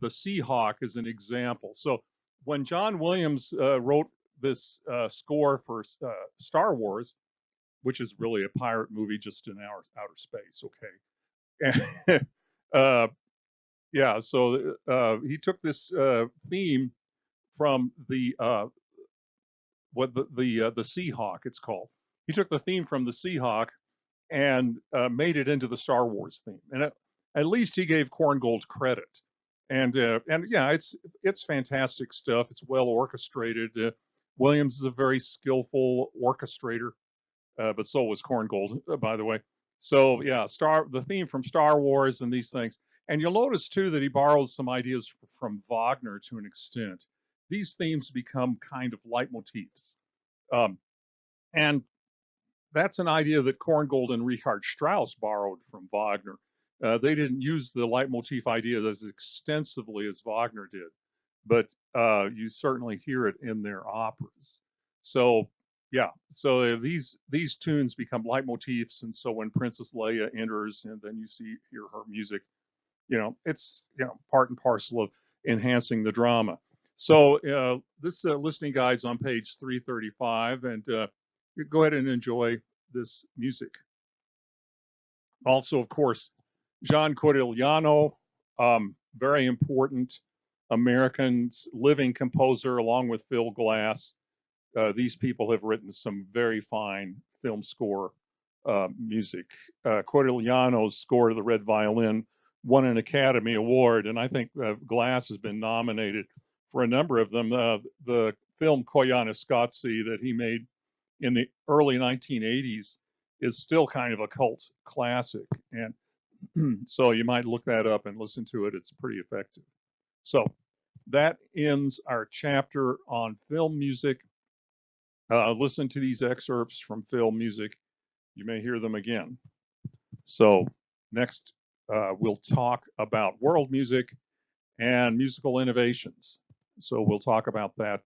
Speaker 1: Seahawk is an example. So when John Williams wrote this score for Star Wars, which is really a pirate movie just in outer space, okay? Yeah, so he took this theme from the Seahawk, it's called. He took the theme from the Seahawk and made it into the Star Wars theme, and at least he gave Korngold credit. And yeah, it's fantastic stuff. It's well orchestrated. Williams is a very skillful orchestrator, but so was Korngold, by the way. So yeah, the theme from Star Wars and these things. And you'll notice too that he borrows some ideas from Wagner to an extent. These themes become kind of leitmotifs, and that's an idea that Korngold and Richard Strauss borrowed from Wagner. They didn't use the leitmotif idea as extensively as Wagner did, but you certainly hear it in their operas. So yeah, so these tunes become leitmotifs, and so when Princess Leia enters, and then you hear her music, it's part and parcel of enhancing the drama. So this listening guide's on page 335, and you go ahead and enjoy this music. Also, of course, John Corigliano, very important American living composer, along with Phil Glass. These people have written some very fine film score music. Corigliano's score to the Red Violin won an Academy Award, and I think Glass has been nominated for a number of them. The film Koyaanisqatsi that he made in the early 1980s is still kind of a cult classic, and so you might look that up and listen to it. It's pretty effective. So that ends our chapter on film music. Listen to these excerpts from film music. You may hear them again. So next, we'll talk about world music and musical innovations. So we'll talk about that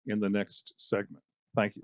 Speaker 1: in the next segment. Thank you.